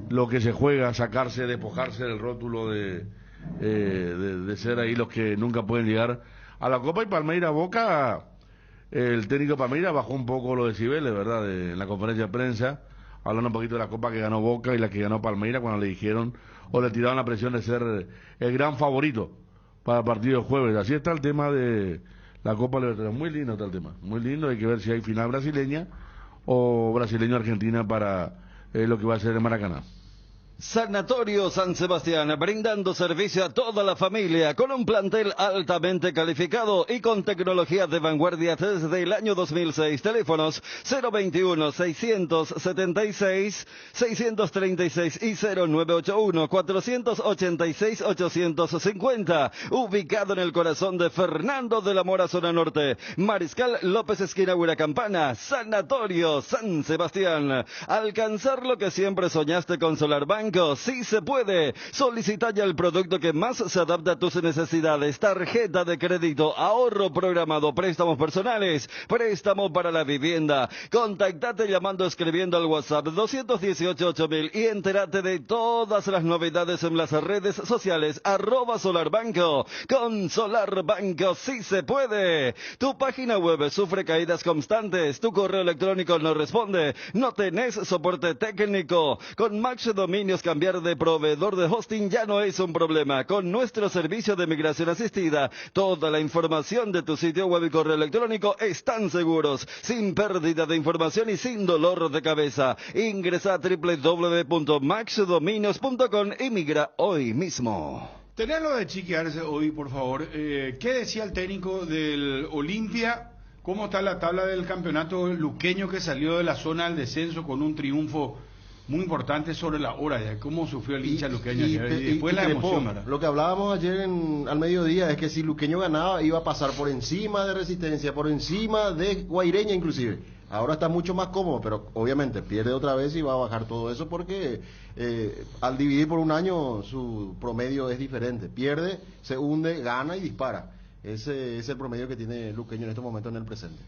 lo que se juega, sacarse, despojarse del rótulo de ser ahí los que nunca pueden llegar a la Copa. Y Palmeiras Boca, el técnico Palmeiras bajó un poco los decibeles, ¿verdad? En la conferencia de prensa, hablando un poquito de la Copa que ganó Boca y la que ganó Palmeiras cuando le dijeron o le tiraron la presión de ser el gran favorito para el partido de jueves. Así está el tema de la Copa Libertadores. Muy lindo está el tema, muy lindo. Hay que ver si hay final brasileña o brasileño-argentina para lo que va a ser el Maracaná. Sanatorio San Sebastián, brindando servicio a toda la familia, con un plantel altamente calificado y con tecnología de vanguardia desde el año 2006. Teléfonos 021-676-636 y 0981-486-850. Ubicado en el corazón de Fernando de la Mora, zona norte. Mariscal López, esquina Huiracampana. Sanatorio San Sebastián. Alcanzar lo que siempre soñaste con Solar Bank. Sí se puede. Solicita ya el producto que más se adapta a tus necesidades. Tarjeta de crédito, ahorro programado, préstamos personales, préstamo para la vivienda. Contactate llamando o escribiendo al WhatsApp 218-8000 y entérate de todas las novedades en las redes sociales @SolarBanco. Con Solar Banco sí se puede. Tu página web sufre caídas constantes, tu correo electrónico no responde, no tenés soporte técnico. Con Max Dominios cambiar de proveedor de hosting ya no es un problema. Con nuestro servicio de migración asistida, toda la información de tu sitio web y correo electrónico están seguros, sin pérdida de información y sin dolor de cabeza. Ingresa a www.maxdominios.com y migra hoy mismo. Tenés lo de chiquearse hoy, por favor. ¿Qué decía el técnico del Olimpia? ¿Cómo está la tabla del campeonato luqueño que salió de la zona del descenso con un triunfo muy importante sobre la hora? ¿Cómo sufrió el hincha luqueño ayer? Y después la emoción, ¿verdad? Lo que hablábamos ayer al mediodía es que si Luqueño ganaba iba a pasar por encima de Resistencia, por encima de Guaireña inclusive. Ahora está mucho más cómodo, pero obviamente pierde otra vez y va a bajar todo eso porque al dividir por un año su promedio es diferente. Pierde, se hunde, gana y dispara. Ese es el promedio que tiene Luqueño en este momento en el presente.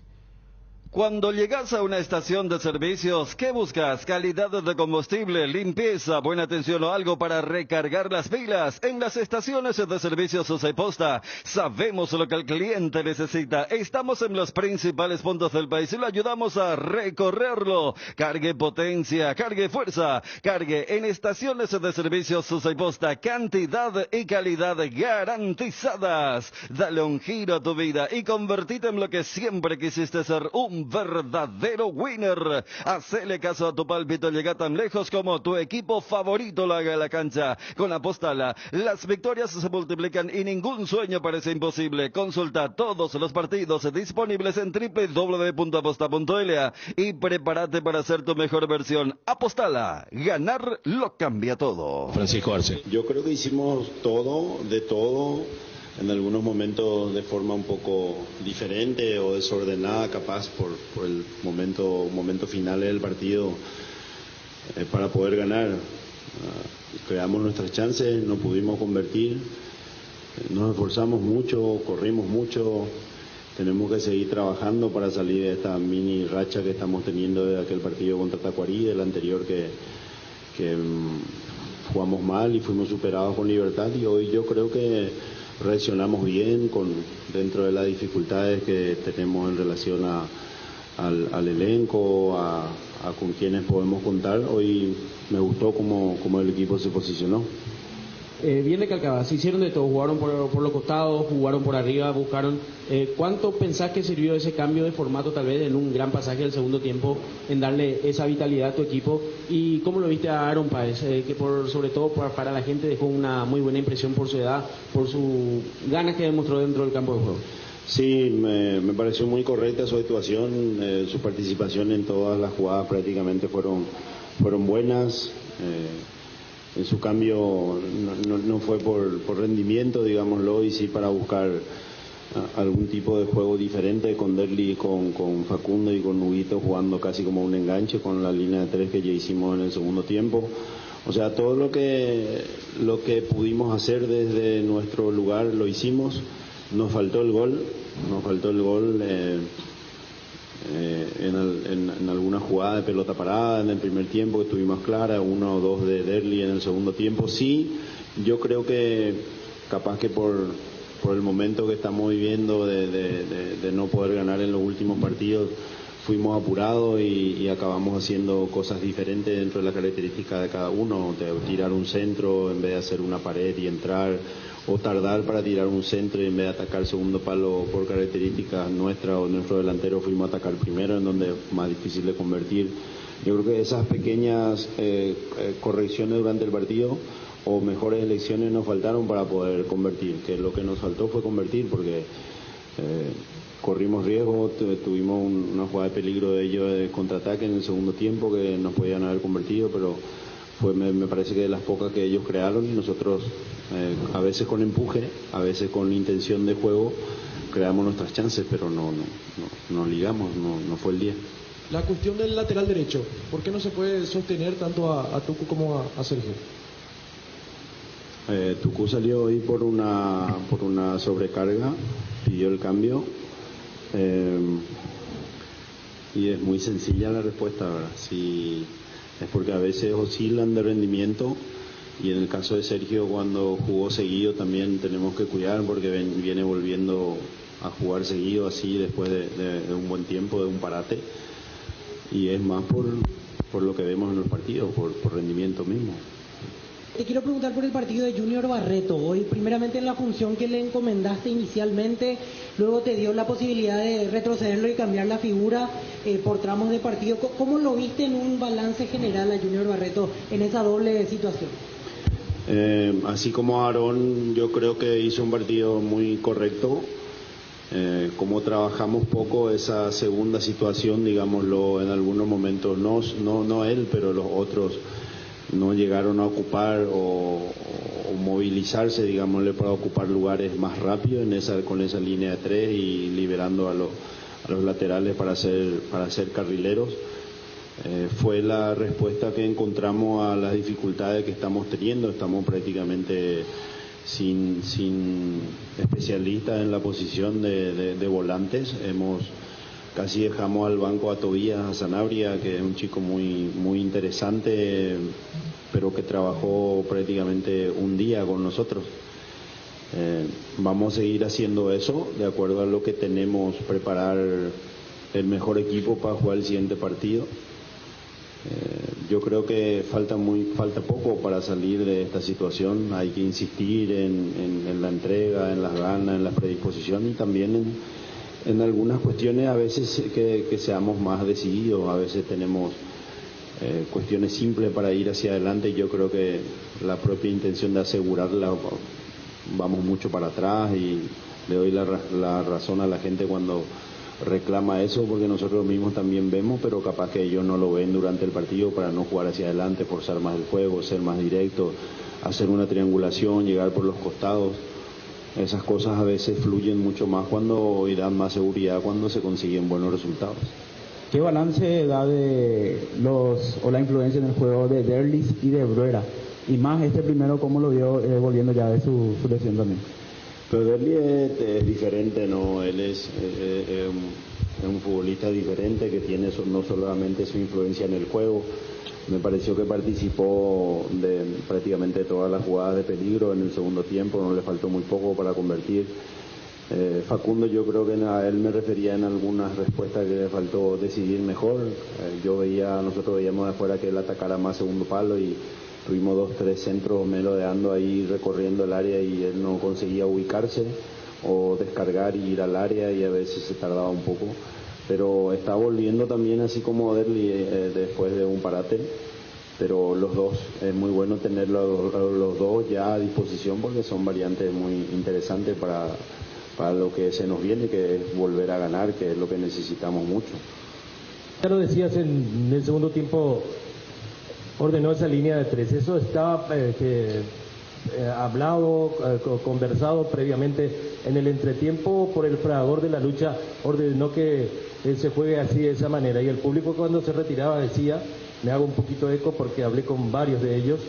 Cuando llegas a una estación de servicios, ¿qué buscas? Calidad de combustible, limpieza, buena atención o algo para recargar las pilas. En las estaciones de servicios Posta sabemos lo que el cliente necesita. Estamos en los principales puntos del país y lo ayudamos a recorrerlo. Cargue potencia, cargue fuerza, cargue en estaciones de servicios Posta. Cantidad y calidad garantizadas. Dale un giro a tu vida y convertite en lo que siempre quisiste ser, un un verdadero winner. Hacele caso a tu pálpito, llega tan lejos como tu equipo favorito lo haga en la cancha. Con Apostala, las victorias se multiplican y ningún sueño parece imposible. Consulta todos los partidos disponibles en www.aposta.la y prepárate para hacer tu mejor versión. Apostala, ganar lo cambia todo. Francisco Arce. Yo creo que hicimos todo, de todo, en algunos momentos de forma un poco diferente o desordenada, capaz por el momento final del partido, para poder ganar. Creamos nuestras chances, no pudimos convertir, nos esforzamos mucho, corrimos mucho. Tenemos que seguir trabajando para salir de esta mini racha que estamos teniendo de aquel partido contra Tacuarí, del anterior que jugamos mal y fuimos superados con Libertad, y hoy yo creo que reaccionamos bien dentro de las dificultades que tenemos en relación al elenco, a con quienes podemos contar. Hoy me gustó cómo el equipo se posicionó. Bien recalcaba, se hicieron de todo, jugaron por los costados, jugaron por arriba, buscaron. ¿Cuánto pensás que sirvió ese cambio de formato, tal vez en un gran pasaje del segundo tiempo, en darle esa vitalidad a tu equipo? ¿Y cómo lo viste a Aaron Páez, que sobre todo para la gente dejó una muy buena impresión por su edad, por sus ganas que demostró dentro del campo de juego? Sí, me pareció muy correcta su actuación, su participación en todas las jugadas prácticamente fueron buenas. En su cambio no fue por rendimiento, digámoslo, y sí para buscar algún tipo de juego diferente, con Derli, con Facundo y con Huguito jugando casi como un enganche con la línea de 3 que ya hicimos en el segundo tiempo. O sea, todo lo que pudimos hacer desde nuestro lugar lo hicimos. Nos faltó el gol en alguna jugada de pelota parada en el primer tiempo que estuvimos clara, 1 o 2 de Derli en el segundo tiempo. Sí, yo creo que capaz que por el momento que estamos viviendo de no poder ganar en los últimos partidos, fuimos apurados y acabamos haciendo cosas diferentes dentro de las características de cada uno, de tirar un centro en vez de hacer una pared y entrar, o tardar para tirar un centro y en vez de atacar segundo palo por características nuestras o nuestro delantero fuimos a atacar primero, en donde es más difícil de convertir. Yo creo que esas pequeñas correcciones durante el partido o mejores elecciones nos faltaron para poder convertir, que lo que nos faltó fue convertir, porque corrimos riesgo, tuvimos una jugada de peligro de ellos de contraataque en el segundo tiempo que nos podían haber convertido, pero me parece que de las pocas que ellos crearon, y nosotros a veces con empuje, a veces con intención de juego creamos nuestras chances, pero no ligamos, no fue el día. La cuestión del lateral derecho, ¿por qué no se puede sostener tanto a Tucu como a Sergio? Tucu salió hoy por una sobrecarga, pidió el cambio, y es muy sencilla la respuesta, ¿verdad? Si es porque a veces oscilan de rendimiento, y en el caso de Sergio, cuando jugó seguido también tenemos que cuidar, porque viene volviendo a jugar seguido así después de un buen tiempo, de un parate, y es más por lo que vemos en los partidos, por rendimiento mismo. Te quiero preguntar por el partido de Junior Barreto. Hoy, primeramente en la función que le encomendaste inicialmente, luego te dio la posibilidad de retrocederlo y cambiar la figura por tramos de partido. ¿Cómo lo viste en un balance general a Junior Barreto en esa doble situación? Así como Aarón, yo creo que hizo un partido muy correcto. Como trabajamos poco esa segunda situación, digámoslo, en algunos momentos, no él, pero los otros no llegaron a ocupar o movilizarse, digámosle, para ocupar lugares más rápido con esa línea de 3 y liberando a los laterales para ser carrileros. Fue la respuesta que encontramos a las dificultades que estamos teniendo. Estamos prácticamente sin especialistas en la posición de volantes. Casi dejamos al banco a Tobías, a Sanabria, que es un chico muy interesante, pero que trabajó prácticamente un día con nosotros. Vamos a seguir haciendo eso, de acuerdo a lo que tenemos, preparar el mejor equipo para jugar el siguiente partido. Yo creo que falta poco para salir de esta situación. Hay que insistir en la entrega, en las ganas, en la predisposición y también en algunas cuestiones a veces que seamos más decididos, a veces tenemos cuestiones simples para ir hacia adelante y yo creo que la propia intención de asegurarla vamos mucho para atrás y le doy la razón a la gente cuando reclama eso porque nosotros mismos también vemos, pero capaz que ellos no lo ven durante el partido para no jugar hacia adelante, forzar más el juego, ser más directo, hacer una triangulación, llegar por los costados. Esas cosas a veces fluyen mucho más y dan más seguridad cuando se consiguen buenos resultados. ¿Qué balance da la influencia en el juego de Derlis y de Bruera? Y más este primero, ¿cómo lo vio volviendo ya de su lesión también? Pero Derlis es diferente, ¿no? Él es un futbolista diferente que tiene no solamente su influencia en el juego. Me pareció que participó de prácticamente todas las jugadas de peligro en el segundo tiempo, no le faltó muy poco para convertir. Facundo, yo creo que a él me refería en algunas respuestas que le faltó decidir mejor. Nosotros veíamos de afuera que él atacara más segundo palo y tuvimos 2-3 centros merodeando ahí recorriendo el área y él no conseguía ubicarse o descargar y ir al área y a veces se tardaba un poco. Pero está volviendo también así como Derli después de un parate, pero los dos, es muy bueno tener los dos ya a disposición porque son variantes muy interesantes para lo que se nos viene, que es volver a ganar, que es lo que necesitamos mucho. Ya lo decías, en el segundo tiempo ordenó esa línea de 3, eso estaba hablado, conversado previamente en el entretiempo por el fragador de la lucha, ordenó que se juegue así de esa manera y el público cuando se retiraba decía, me hago un poquito eco porque hablé con varios de ellos,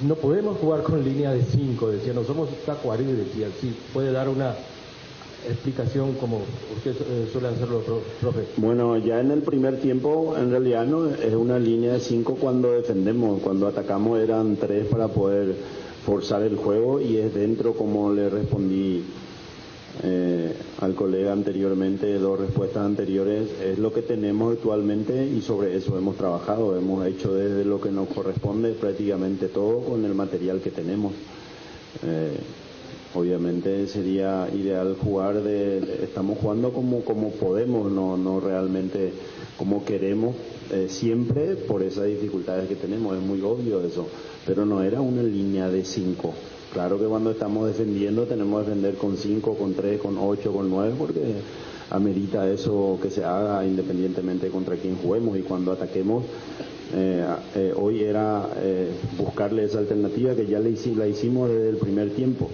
no podemos jugar con línea de 5, decía, no somos Tacuarí, decía, sí, puede dar una explicación como usted suele hacerlo, profe. Bueno, ya en el primer tiempo en realidad no es una línea de 5 cuando defendemos, cuando atacamos eran 3 para poder forzar el juego y es dentro como le respondí al colega anteriormente, 2 respuestas anteriores, es lo que tenemos actualmente y sobre eso hemos trabajado, hemos hecho desde lo que nos corresponde prácticamente todo con el material que tenemos. Obviamente sería ideal jugar estamos jugando como podemos, no realmente como queremos, siempre por esas dificultades que tenemos, es muy obvio eso, pero no era una línea de 5. Claro que cuando estamos defendiendo tenemos que defender con 5, con 3, con 8, con 9, porque amerita eso que se haga independientemente contra quién juguemos y cuando ataquemos. Hoy era buscarle esa alternativa que ya la hicimos desde el primer tiempo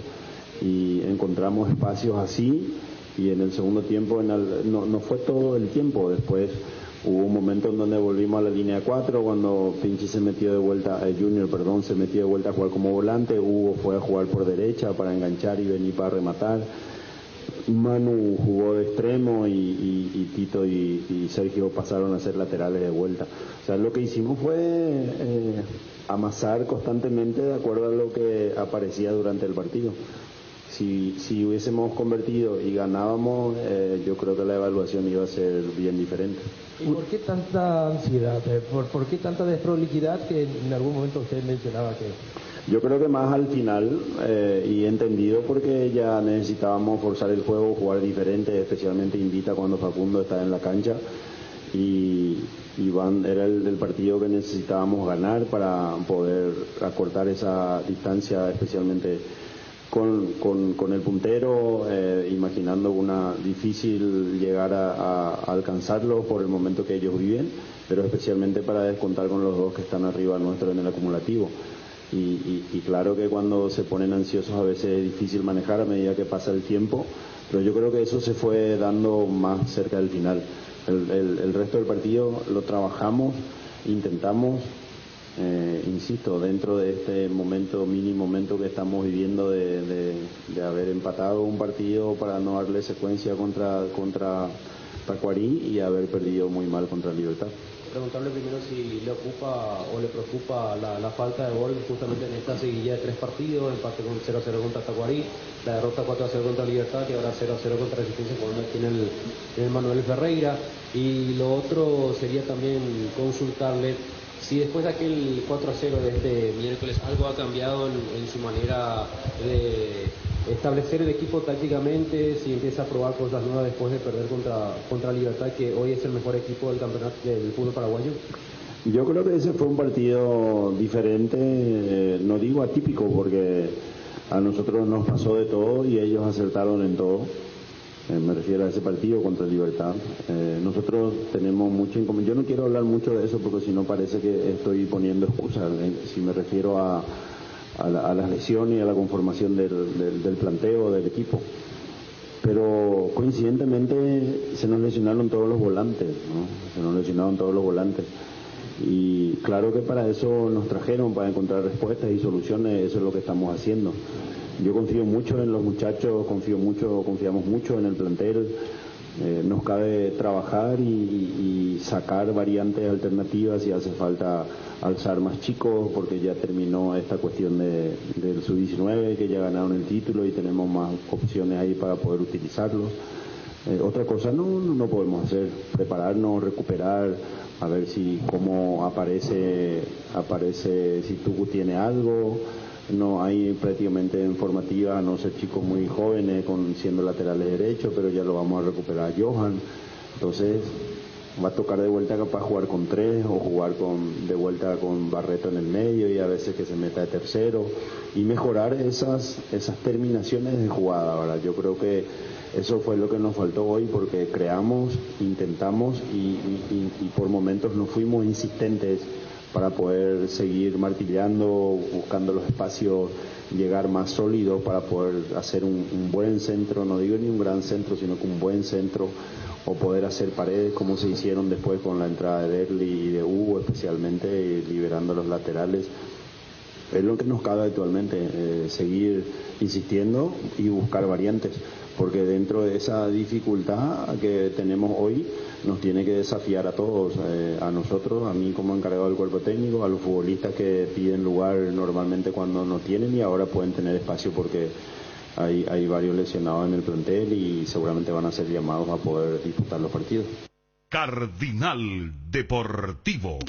y encontramos espacios así y en el segundo tiempo no fue todo el tiempo, después hubo un momento en donde volvimos a la línea 4 cuando Pinchi se metió de vuelta, Junior se metió de vuelta a jugar como volante, Hugo fue a jugar por derecha para enganchar y venir para rematar, Manu jugó de extremo y Tito y Sergio pasaron a ser laterales de vuelta. O sea, lo que hicimos fue amasar constantemente de acuerdo a lo que aparecía durante el partido. Si hubiésemos convertido y ganábamos, yo creo que la evaluación iba a ser bien diferente. ¿Y por qué tanta ansiedad? ¿Por qué tanta desprolijidad que en algún momento usted mencionaba que...? Yo creo que más al final, y entendido porque ya necesitábamos forzar el juego, jugar diferente, especialmente Invita cuando Facundo está en la cancha, y Iván era el partido que necesitábamos ganar para poder acortar esa distancia, especialmente con el puntero, imaginando una difícil llegar a alcanzarlo por el momento que ellos viven, pero especialmente para descontar con los dos que están arriba nuestro en el acumulativo. Y claro que cuando se ponen ansiosos a veces es difícil manejar a medida que pasa el tiempo, pero yo creo que eso se fue dando más cerca del final. El resto del partido lo trabajamos, intentamos, insisto, dentro de este mini momento que estamos viviendo de haber empatado un partido para no darle secuencia contra Tacuarí y haber perdido muy mal contra Libertad. Preguntarle primero si le ocupa o le preocupa la falta de gol justamente en esta seguilla de 3 partidos, empate con 0-0 contra Tacuarí, la derrota 4-0 contra Libertad y ahora 0-0 contra Resistencia cuando tiene el Manuel Ferreira. Y lo otro sería también consultarle si después de aquel 4-0 de este miércoles algo ha cambiado en su manera establecer el equipo tácticamente, si empieza a probar cosas nuevas después de perder contra Libertad, que hoy es el mejor equipo del campeonato del fútbol paraguayo? Yo creo que ese fue un partido diferente, no digo atípico, porque a nosotros nos pasó de todo y ellos acertaron en todo. Me refiero a ese partido contra Libertad. Nosotros tenemos mucho en común. Yo no quiero hablar mucho de eso porque si no parece que estoy poniendo excusas. Si me refiero a las lesiones y a la conformación del planteo del equipo. Pero coincidentemente se nos lesionaron todos los volantes, ¿no? Se nos lesionaron todos los volantes. Y claro que para eso nos trajeron, para encontrar respuestas y soluciones. Eso es lo que estamos haciendo. Yo confío mucho en los muchachos, confiamos mucho en el plantel. Nos cabe trabajar y sacar variantes alternativas si hace falta alzar más chicos, porque ya terminó esta cuestión del sub-19, que ya ganaron el título y tenemos más opciones ahí para poder utilizarlos. Otra cosa no podemos hacer, prepararnos, recuperar, a ver si cómo aparece si Tucu tiene algo. No hay prácticamente en formativa, a no ser chicos muy jóvenes siendo laterales derechos, pero ya lo vamos a recuperar a Johan. Entonces va a tocar de vuelta capaz jugar con 3 o jugar de vuelta con Barreto en el medio y a veces que se meta de tercero y mejorar esas terminaciones de jugada, ¿verdad? Yo creo que eso fue lo que nos faltó hoy, porque creamos, intentamos y por momentos no fuimos insistentes para poder seguir martillando, buscando los espacios, llegar más sólidos para poder hacer un buen centro, no digo ni un gran centro, sino que un buen centro, o poder hacer paredes como se hicieron después con la entrada de Derli y de Hugo, especialmente liberando los laterales. Es lo que nos cabe actualmente, seguir insistiendo y buscar variantes, porque dentro de esa dificultad que tenemos hoy nos tiene que desafiar a todos, a nosotros, a mí como encargado del cuerpo técnico, a los futbolistas que piden lugar normalmente cuando no tienen y ahora pueden tener espacio porque hay varios lesionados en el plantel y seguramente van a ser llamados a poder disputar los partidos. Cardinal Deportivo.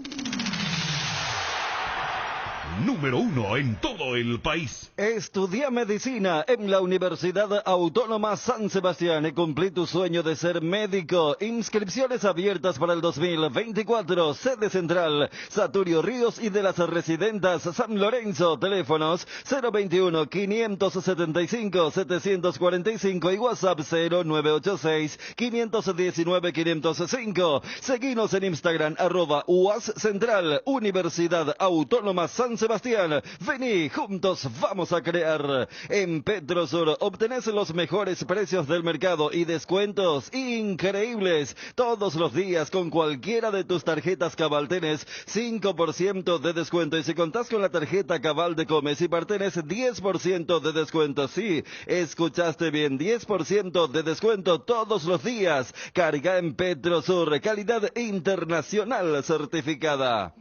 Número 1 en todo el país. Estudia medicina en la Universidad Autónoma San Sebastián y cumplí tu sueño de ser médico. Inscripciones abiertas para el 2024. Sede central, Saturio Ríos y de las Residentas San Lorenzo. Teléfonos 021-575-745 y WhatsApp 0986-519-505. Seguinos en Instagram, @UAS Central, Universidad Autónoma San Sebastián. Vení, juntos vamos a crear. En Petrosur obtenés los mejores precios del mercado y descuentos increíbles. Todos los días con cualquiera de tus tarjetas Cabal tenés 5% de descuento. Y si contás con la tarjeta Cabal de Comes y pertenés 10% de descuento. Sí, escuchaste bien, 10% de descuento todos los días. Carga en Petrosur, calidad internacional certificada.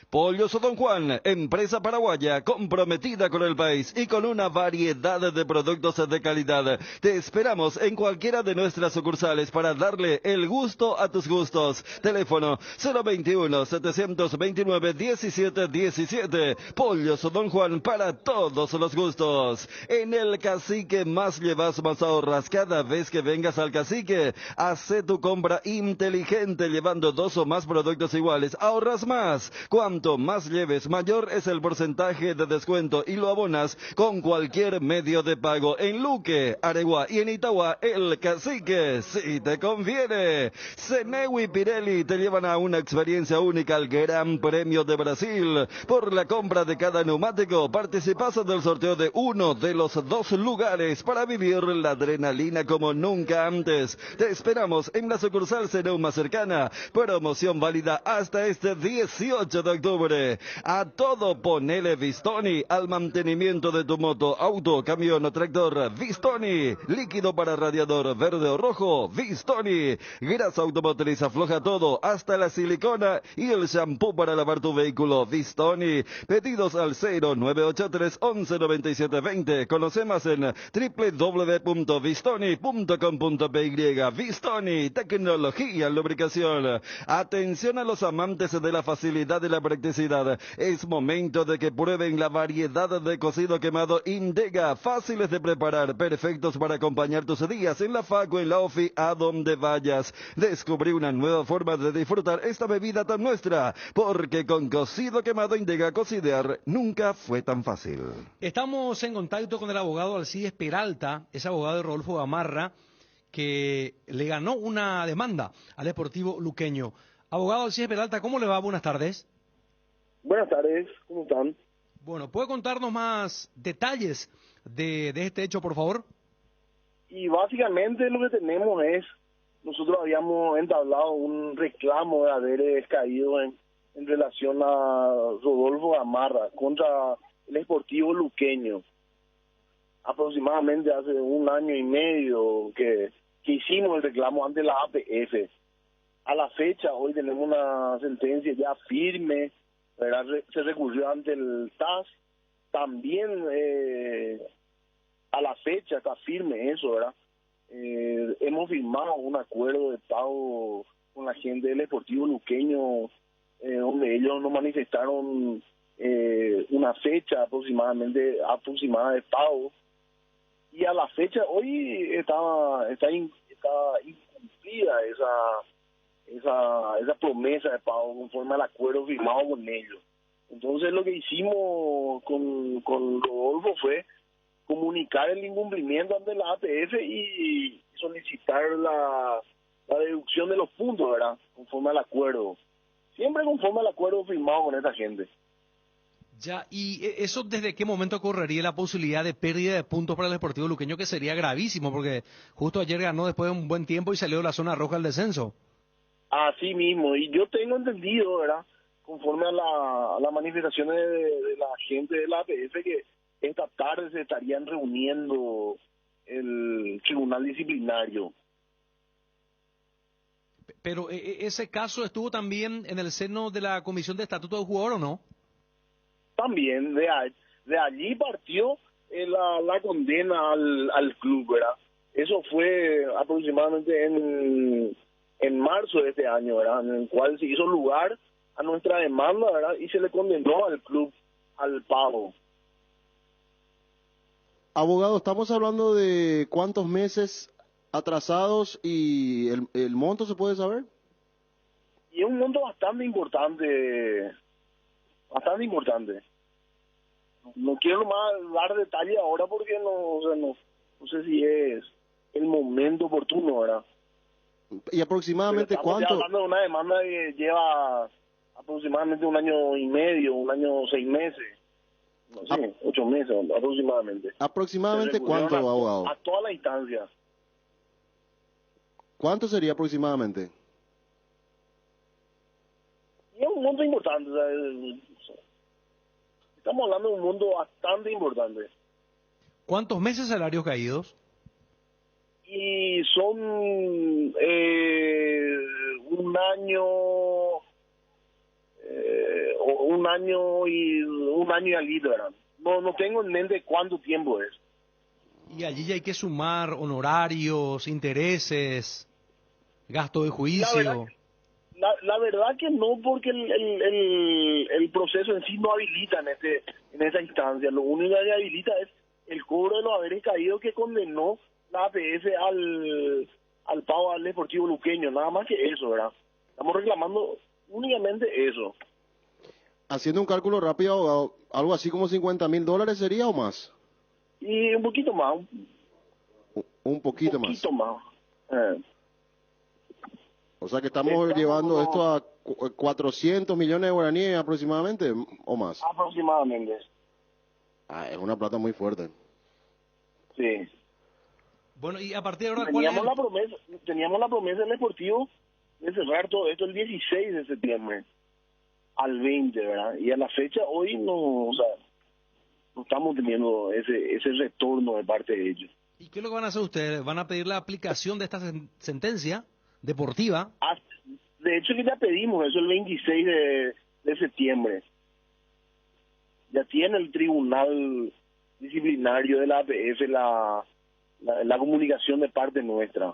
Pollos Don Juan, empresa paraguaya comprometida con el país y con una variedad de productos de calidad. Te esperamos en cualquiera de nuestras sucursales para darle el gusto a tus gustos. Teléfono 021-729-1717. Pollos Don Juan, para todos los gustos. En el Cacique más llevas, más ahorras. Cada vez que vengas al Cacique, hace tu compra inteligente llevando 2 o más productos iguales. Ahorras más. Cuanto más lleves, mayor es el porcentaje de descuento y lo abonas con cualquier medio de pago en Luque, Areguá y en Itagua, el Cacique, si te conviene. Ceneu y Pirelli te llevan a una experiencia única al Gran Premio de Brasil. Por la compra de cada neumático, participas del sorteo de uno de los 2 lugares para vivir la adrenalina como nunca antes. Te esperamos en la sucursal Ceneu más cercana. Promoción válida hasta este 18 de octubre. A todo ponele Vistoni, al mantenimiento de tu moto, auto, camión o tractor. Vistoni, líquido para radiador verde o rojo. Vistoni, grasa automotriz, afloja todo, hasta la silicona y el shampoo para lavar tu vehículo. Vistoni, pedidos al 0983 11 97 20. Conoce más en www.vistoni.com.py. Vistoni, tecnología en lubricación. Atención a los amantes de la facilidad de la practicidad. Es momento de que prueben la variedad de cocido quemado Indega, fáciles de preparar, perfectos para acompañar tus días en la facu, en la ofi, a donde vayas. Descubrí una nueva forma de disfrutar esta bebida tan nuestra, porque con cocido quemado Indega cocidear nunca fue tan fácil. Estamos en contacto con el abogado Alcides Peralta, es abogado de Rodolfo Gamarra, que le ganó una demanda al Sportivo Luqueño. Abogado Alcides Peralta, ¿cómo le va? Buenas tardes. Buenas tardes, ¿cómo están? Bueno, ¿puede contarnos más detalles de este hecho, por favor? Y básicamente lo que tenemos es, nosotros habíamos entablado un reclamo de haber caído en relación a Rodolfo Gamarra contra el Sportivo Luqueño. Aproximadamente hace 1 año y medio que hicimos el reclamo ante la APF. A la fecha, hoy tenemos una sentencia ya firme, ¿verdad? Se recurrió ante el TAS. También a la fecha está firme eso, ¿verdad? Hemos firmado un acuerdo de pago con la gente del Sportivo Luqueño, donde ellos nos manifestaron una fecha aproximada de pago. Y a la fecha, hoy está incumplida esa promesa de pago conforme al acuerdo firmado con ellos. Entonces lo que hicimos con Rodolfo fue comunicar el incumplimiento ante la APF y solicitar la deducción de los puntos, ¿verdad? Conforme al acuerdo. Siempre conforme al acuerdo firmado con esta gente. Ya, ¿y eso desde qué momento correría la posibilidad de pérdida de puntos para el Sportivo Luqueño, que sería gravísimo, porque justo ayer ganó después de un buen tiempo y salió de la zona roja al descenso? Así mismo, y yo tengo entendido, ¿verdad?, conforme a las manifestaciones de la gente de la APF, que esta tarde se estarían reuniendo el tribunal disciplinario. Pero ese caso estuvo también en el seno de la Comisión de Estatuto del Jugador, ¿o no? También de allí partió la condena al club, ¿verdad? Eso fue aproximadamente en marzo de este año, ¿verdad? En el cual se hizo lugar a nuestra demanda, ¿verdad? Y se le condenó al club al pago. Abogado, estamos hablando de cuántos meses atrasados y el monto, ¿se puede saber? Y es un monto bastante importante. No quiero nomás dar detalles ahora porque no sé si es el momento oportuno, ¿verdad? ¿Y aproximadamente cuánto? Estamos hablando de una demanda que lleva aproximadamente 1 año y medio, 1 año 6 meses. No sé, 8 meses aproximadamente. ¿Aproximadamente cuánto, abogado? A toda la instancia. ¿Cuánto sería aproximadamente? Y es un monto importante, o sea, estamos hablando de un monto bastante importante. ¿Cuántos meses salarios caídos? Y son 1 año, 1 año y algo, ¿verdad? No tengo en mente cuánto tiempo es. Y allí ya hay que sumar honorarios, intereses, gasto de juicio. La verdad que no, porque el proceso en sí no habilita en esa instancia. Lo único que habilita es el cobro de los haberes caídos que condenó la APF al pago al Deportivo Luqueño. Nada más que eso, ¿verdad? Estamos reclamando únicamente eso. Haciendo un cálculo rápido, abogado, algo así como $50,000 sería o más. Y un poquito más. Un poquito más. más. O sea que estamos llevando esto a 400 millones de guaraníes aproximadamente, o más. Aproximadamente. Es una plata muy fuerte. Sí. Bueno, y a partir de ahora, teníamos la promesa del Deportivo de cerrar todo esto el 16 de septiembre al 20, ¿verdad? Y a la fecha hoy no estamos teniendo ese retorno de parte de ellos. ¿Y qué es lo que van a hacer ustedes? ¿Van a pedir la aplicación de esta sentencia deportiva? De hecho que ya pedimos eso el 26 de septiembre. Ya tiene el tribunal disciplinario de la APF la comunicación de parte nuestra.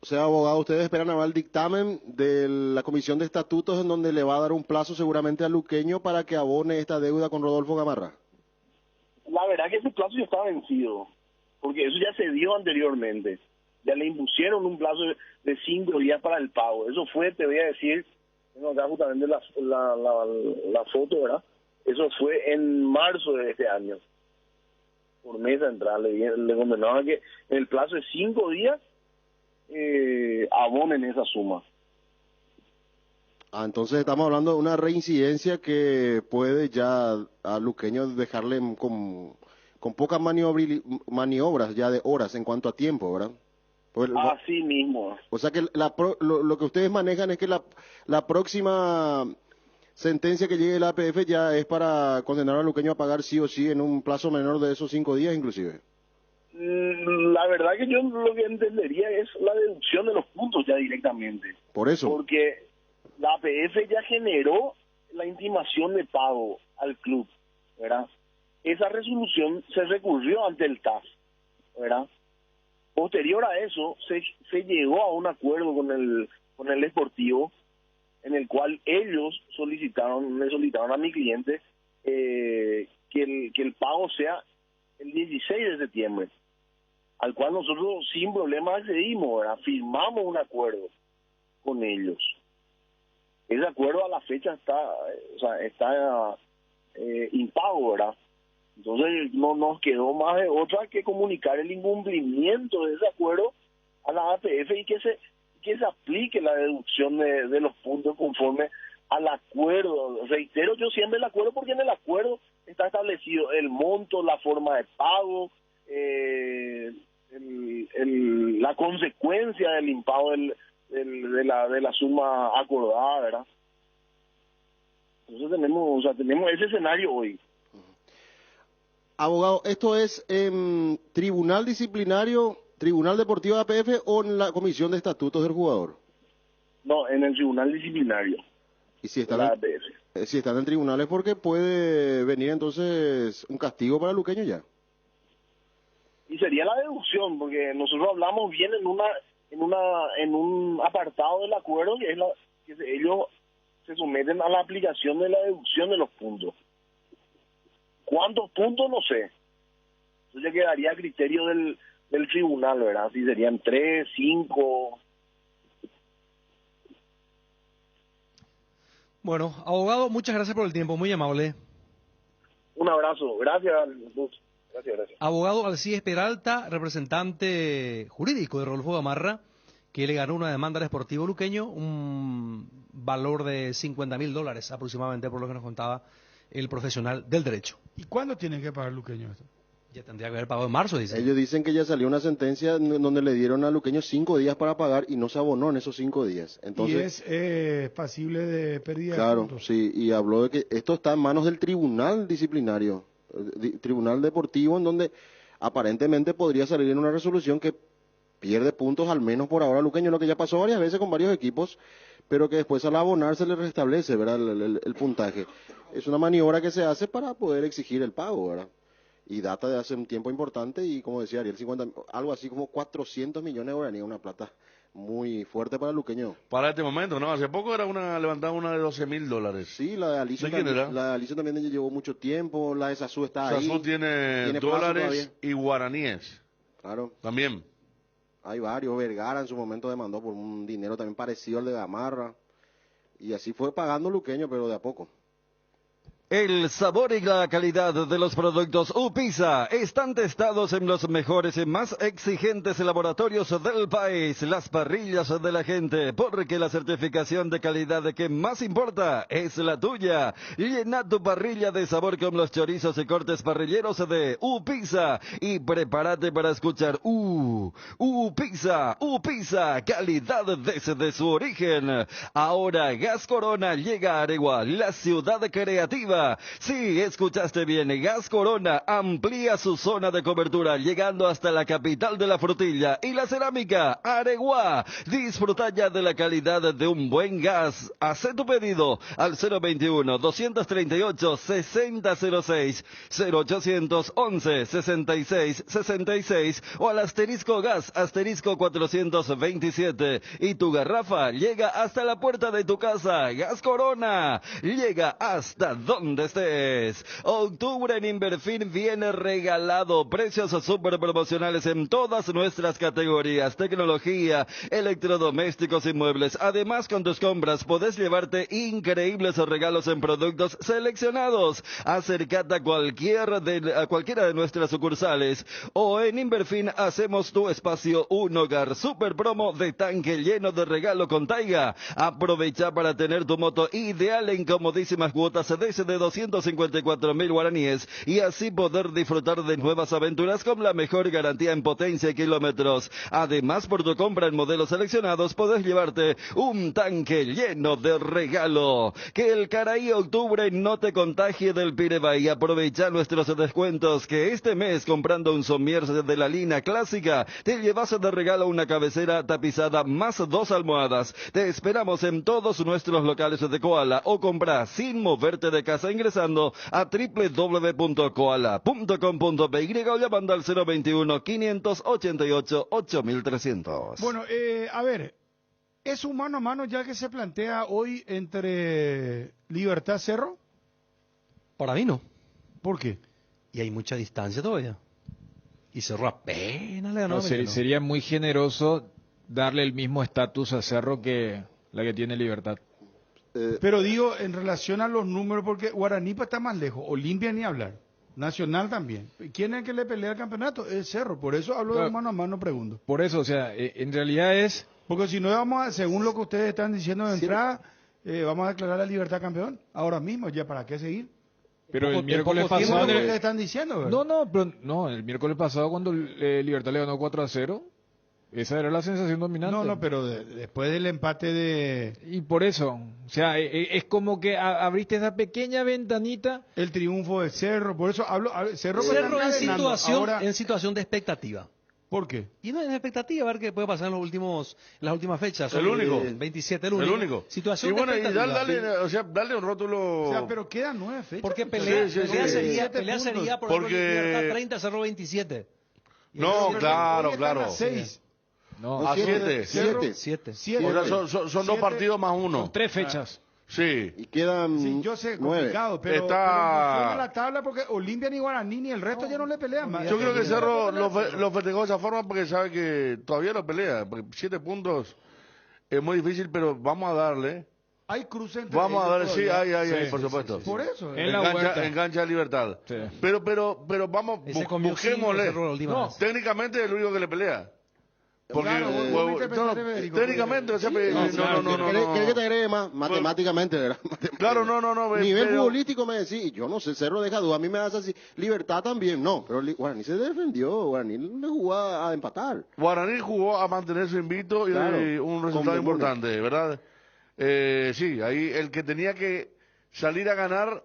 O sea, abogado, ustedes esperan ahora el dictamen de la Comisión de Estatutos en donde le va a dar un plazo seguramente al luqueño para que abone esta deuda con Rodolfo Gamarra. La verdad que ese plazo ya está vencido, porque eso ya se dio anteriormente. Ya le impusieron un plazo de 5 días para el pago. Eso fue, te voy a decir, tengo acá justamente la foto, ¿verdad? Eso fue en marzo de este año. Por mesa central le condenaban que en el plazo de 5 días abonen esa suma. Entonces estamos hablando de una reincidencia que puede ya a luqueño dejarle con pocas maniobras ya de horas en cuanto a tiempo, ¿verdad? Pues, así mismo. O sea que lo que ustedes manejan es que la próxima sentencia que llegue de la APF ya es para condenar al luqueño a pagar sí o sí en un plazo menor de esos 5 días inclusive. La verdad que yo lo que entendería es la deducción de los puntos ya directamente. Por eso. Porque la APF ya generó la intimación de pago al club, ¿verdad? Esa resolución se recurrió ante el TAS, ¿verdad? Posterior a eso, se llegó a un acuerdo con el Deportivo, en el cual ellos le solicitaron a mi cliente que el pago sea el 16 de septiembre, al cual nosotros sin problema accedimos, ¿verdad? Firmamos un acuerdo con ellos. Ese acuerdo a la fecha está impago, ¿verdad? Entonces no nos quedó más de otra que comunicar el incumplimiento de ese acuerdo a la APF y que se aplique la deducción de los puntos conforme al acuerdo. Reitero yo siempre el acuerdo, porque en el acuerdo está establecido el monto, la forma de pago, la consecuencia del impago de la suma acordada, ¿verdad? Entonces tenemos ese escenario hoy. Abogado, ¿esto es en tribunal disciplinario, tribunal deportivo de APF o en la comisión de estatutos del jugador? No, en el tribunal disciplinario. ¿Y si están en tribunales porque puede venir entonces un castigo para el luqueño ya? Y sería la deducción, porque nosotros hablamos bien en un apartado del acuerdo que es que ellos se someten a la aplicación de la deducción de los puntos. ¿Cuántos puntos? No sé. Eso ya quedaría a criterio del tribunal, ¿verdad? Si serían 3, 5. Bueno, abogado, muchas gracias por el tiempo, muy amable. Un abrazo, gracias. Gracias. Abogado Alcides Peralta, representante jurídico de Rodolfo Gamarra, que le ganó una demanda al Sportivo Luqueño, un valor de $50.000 aproximadamente, por lo que nos contaba el profesional del derecho. ¿Y cuándo tiene que pagar Luqueño esto? Ya tendría que haber pagado en marzo, dice. Ellos dicen que ya salió una sentencia donde le dieron a Luqueño 5 días para pagar y no se abonó en esos 5 días. Entonces, y es pasible de pérdida claro, de puntos. Sí, y habló de que esto está en manos del tribunal disciplinario, tribunal deportivo, en donde aparentemente podría salir en una resolución que pierde puntos, al menos por ahora, Luqueño, lo que ya pasó varias veces con varios equipos, pero que después al abonar se le restablece, ¿verdad? El puntaje. Es una maniobra que se hace para poder exigir el pago, ¿verdad? Y data de hace un tiempo importante y, como decía Ariel, algo así como 400 millones de guaraníes, una plata muy fuerte para el luqueño. Para este momento, ¿no? Hace poco levantaba una de $12.000. Sí, la de Alicia también llevó mucho tiempo, la de Sasú está ahí. Sasú tiene dólares y guaraníes. Claro. También. Hay varios. Vergara en su momento demandó por un dinero también parecido al de Gamarra. Y así fue pagando Luqueño, pero de a poco. El sabor y la calidad de los productos Upisa están testados en los mejores y más exigentes laboratorios del país, las parrillas de la gente, porque la certificación de calidad que más importa es la tuya. Llena tu parrilla de sabor con los chorizos y cortes parrilleros de Upisa y prepárate para escuchar Upisa, calidad desde su origen. Ahora Gas Corona llega a Aregua, la ciudad creativa. Corona. Sí, escuchaste bien, Gas Corona amplía su zona de cobertura, llegando hasta la capital de la frutilla y la cerámica, Areguá. Disfruta ya de la calidad de un buen gas. Haz tu pedido al 021-238-6006, 0811-6666 o al asterisco gas, asterisco 427 y tu garrafa llega hasta la puerta de tu casa. Gas Corona llega hasta donde estés. Octubre en Inverfin viene regalado. Precios super promocionales en todas nuestras categorías. Tecnología, electrodomésticos y muebles. Además, con tus compras podés llevarte increíbles regalos en productos seleccionados. Acércate a cualquiera de nuestras sucursales o en Inverfin hacemos tu espacio un hogar. Super promo de tanque lleno de regalo con Taiga. Aprovecha para tener tu moto ideal en comodísimas cuotas desde 254.000 guaraníes y así poder disfrutar de nuevas aventuras con la mejor garantía en potencia y kilómetros. Además, por tu compra en modelos seleccionados podés llevarte un tanque lleno de regalo. Que el Caraí Octubre no te contagie del Pireba y aprovecha nuestros descuentos, que este mes comprando un somier de la línea clásica te llevas de regalo una cabecera tapizada más 2 almohadas. Te esperamos en todos nuestros locales de Koala o compra sin moverte de casa ingresando a www.koala.com.py o llamando al 021-588-8300. Bueno, a ver, ¿es un mano a mano ya que se plantea hoy entre Libertad Cerro? Para mí no. ¿Por qué? Y hay mucha distancia todavía. Y Cerro apenas le ganó. Sería muy generoso darle el mismo estatus a Cerro que la que tiene Libertad. Pero digo, en relación a los números, porque Guaraní está más lejos, Olimpia ni hablar, Nacional también. ¿Quién es el que le pelea el campeonato? Es Cerro, por eso hablo de mano a mano, pregunto. Por eso, o sea, en realidad es... Porque si no vamos a, según lo que ustedes están diciendo de entrada, vamos a declarar a Libertad campeón, ahora mismo, ya para qué seguir. Pero el miércoles pasado... Es lo que ustedes están diciendo, ¿verdad? No, el miércoles pasado cuando Libertad le ganó 4-0... Esa era la sensación dominante. No, pero después del empate de... Y por eso, o sea, es como que abriste esa pequeña ventanita. El triunfo de Cerro, por eso hablo... Cerro en situación de expectativa. ¿Por qué? Y no es expectativa, a ver qué puede pasar en las últimas fechas. El único. 27, el único. Situación y bueno, de expectativa. dale un rótulo... O sea, pero quedan 9 fechas. Porque pelea sería, por ejemplo, Libertad 30, Cerro 27. No, claro. 6. No, a 7. 7. O sea, son 2 partidos más 1. Son 3 fechas. Sí. Y quedan sí, yo sé, complicado, pero fuera la tabla porque Olimpia ni Guaraní ni el resto ya no le pelean más. Yo creo que Cerro lo festejó de esa forma porque sabe que todavía lo pelea. Porque 7 puntos es muy difícil, pero vamos a darle. Hay cruces entre vamos a darle, sí, todavía. hay, por supuesto. Por eso. Engancha de Libertad. Sí. Pero vamos, busquémosle. No, técnicamente es el único que le pelea. Porque técnicamente, o sea, ¿Querés que te agregue más? Matemáticamente, ¿verdad? Claro, no. Nivel futbolístico me decís, yo no sé, Cerro deja duda, a mí me das así, Libertad también, no, pero Guaraní se defendió, Guaraní le jugó a empatar. Guaraní jugó a mantener su invicto y un resultado importante, ¿verdad? Sí, ahí el que tenía que salir a ganar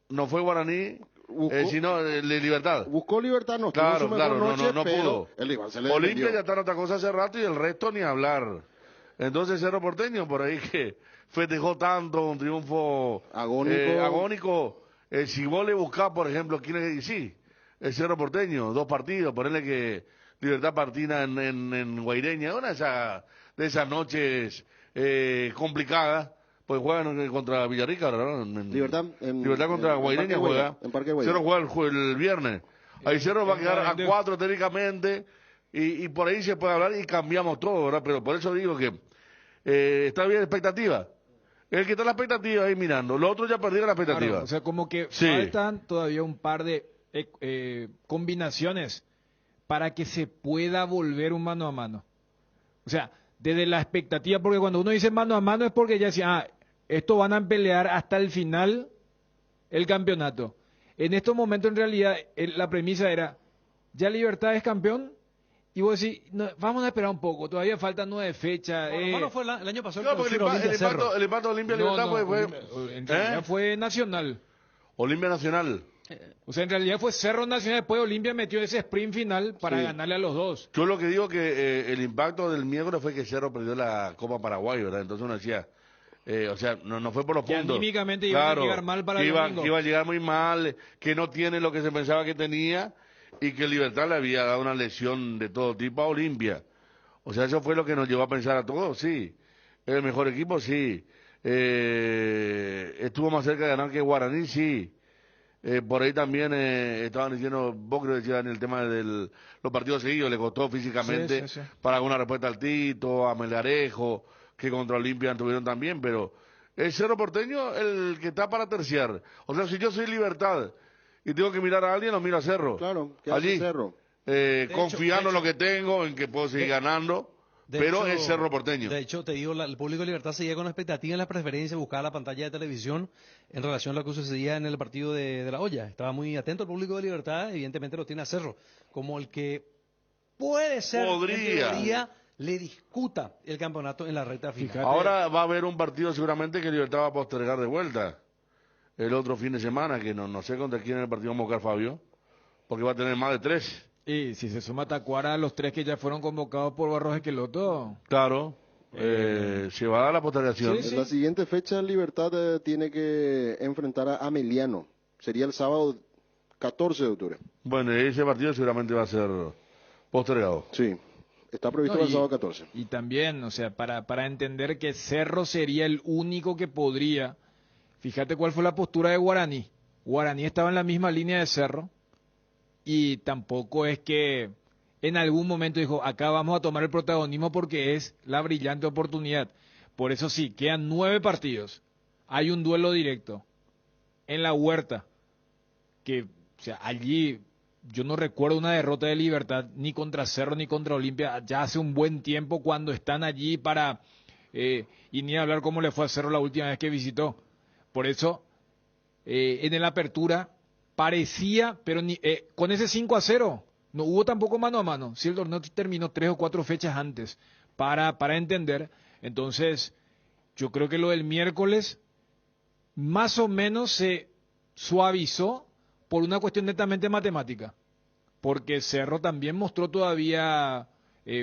no fue Guaraní, sino Libertad. Buscó Libertad, no claro, noche, no pudo. Olimpia ya está en otra cosa hace rato y el resto ni hablar. Entonces Cerro Porteño, por ahí que festejó tanto, un triunfo agónico. Si vos le buscás, por ejemplo, sí, el Cerro Porteño, 2 partidos, ponerle que Libertad Partina en Guaireña, una de esas noches complicadas. Pues juegan contra Villarrica, ¿no? Libertad contra Guaireña juega. Cerro juega el viernes. Ahí Cerro va a quedar a 4 técnicamente y por ahí se puede hablar y cambiamos todo, ¿verdad? Pero por eso digo que está bien la expectativa. El que está la expectativa ahí mirando. Los otros ya perdieron la expectativa. Claro, o sea, como que faltan todavía un par de combinaciones para que se pueda volver un mano a mano. O sea, desde la expectativa, porque cuando uno dice mano a mano es porque ya decía, estos van a pelear hasta el final el campeonato. En estos momentos, en realidad, la premisa era, ya Libertad es campeón, y vos decís, no, vamos a esperar un poco, todavía faltan 9 fechas. Bueno, fue el año pasado el empate Olimpia Libertad en realidad fue Nacional. Olimpia Nacional. O sea, en realidad fue Cerro Nacional, después Olimpia metió ese sprint final para ganarle a los dos. Yo lo que digo que el impacto del miércoles fue que Cerro perdió la Copa Paraguay, ¿verdad? Entonces uno decía, o sea, no fue por los que puntos. Anímicamente iba a llegar mal para el domingo. Que iba a llegar muy mal, que no tiene lo que se pensaba que tenía y que Libertad le había dado una lesión de todo tipo a Olimpia. O sea, eso fue lo que nos llevó a pensar a todos, sí. ¿Es el mejor equipo? Sí. Estuvo más cerca de ganar que Guaraní, sí. Por ahí también estaban diciendo, vos creo que decían el tema de los partidos seguidos, le costó físicamente para alguna respuesta al Tito, a Melgarejo, que contra Olimpia tuvieron también, pero el Cerro Porteño, el que está para terciar. O sea, si yo soy Libertad y tengo que mirar a alguien, lo miro a Cerro. Claro, ¿qué allí, hace Cerro? confiando en lo que tengo, en que puedo seguir ganando. Pero es Cerro Porteño. De hecho, te digo, el público de Libertad seguía con expectativa en la preferencia, buscaba la pantalla de televisión en relación a lo que sucedía en el partido de La Olla. Estaba muy atento el público de Libertad, evidentemente lo tiene a Cerro, como el que puede ser, en teoría, le discuta el campeonato en la recta final. Fíjate. Ahora va a haber un partido seguramente que Libertad va a postergar de vuelta el otro fin de semana, que no sé contra quién en el partido vamos a buscar Fabio, porque va a tener más de 3. Y si se suma Tacuara a los 3 que ya fueron convocados por Barros Esqueloto. Claro, se va a dar la postergación. En la siguiente fecha Libertad tiene que enfrentar a Ameliano. Sería el sábado 14 de octubre. Bueno, ese partido seguramente va a ser postergado. Sí, está previsto el sábado 14. Y también, o sea, para entender que Cerro sería el único que podría. Fíjate cuál fue la postura de Guaraní. Guaraní estaba en la misma línea de Cerro. Y tampoco es que en algún momento dijo, acá vamos a tomar el protagonismo porque es la brillante oportunidad. Por eso sí, quedan 9 partidos. Hay un duelo directo en la Huerta. Que, o sea, allí yo no recuerdo una derrota de Libertad ni contra Cerro ni contra Olimpia. Ya hace un buen tiempo cuando están allí para... y ni hablar cómo le fue a Cerro la última vez que visitó. Por eso, en el apertura... parecía, pero con ese 5-0 no hubo tampoco mano a mano. Si el torneo terminó 3 o 4 fechas antes para entender. Entonces, yo creo que lo del miércoles más o menos se suavizó por una cuestión netamente matemática. Porque Cerro también mostró todavía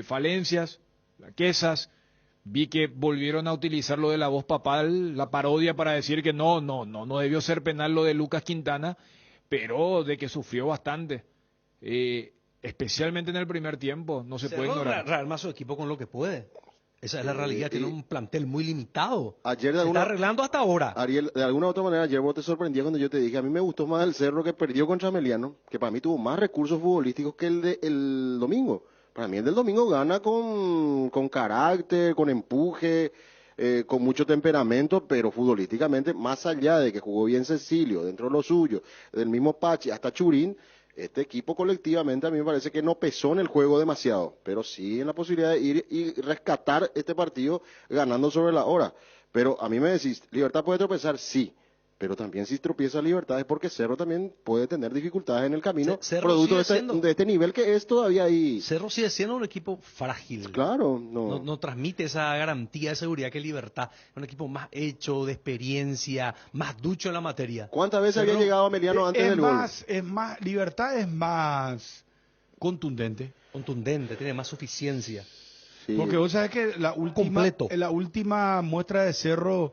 falencias, flaquezas. Vi que volvieron a utilizar lo de la voz papal, la parodia para decir que no debió ser penal lo de Lucas Quintana. Pero de que sufrió bastante, especialmente en el primer tiempo, no se puede ignorar. Rearma su equipo con lo que puede. Esa es la realidad, tiene un plantel muy limitado. Ayer se está arreglando hasta ahora. Ariel, de alguna u otra manera, ayer vos te sorprendías cuando yo te dije, a mí me gustó más el Cerro que perdió contra Ameliano, que para mí tuvo más recursos futbolísticos que el del domingo. Para mí el del domingo gana con carácter, con empuje, con mucho temperamento, pero futbolísticamente, más allá de que jugó bien Cecilio, dentro de lo suyo, del mismo Pachi hasta Churín, este equipo colectivamente a mí me parece que no pesó en el juego demasiado, pero sí en la posibilidad de ir y rescatar este partido ganando sobre la hora. Pero a mí me decís, ¿Libertad puede tropezar? Sí. Pero también si tropieza Libertad es porque Cerro también puede tener dificultades en el camino, producto de este nivel que es todavía ahí. Cerro sigue siendo un equipo frágil. Claro, no transmite esa garantía de seguridad que Libertad. Es un equipo más hecho, de experiencia, más ducho en la materia. ¿Cuántas veces había llegado Ameliano antes del gol? Libertad es más contundente. Tiene más suficiencia. Sí. Porque vos sabés que la última muestra de Cerro...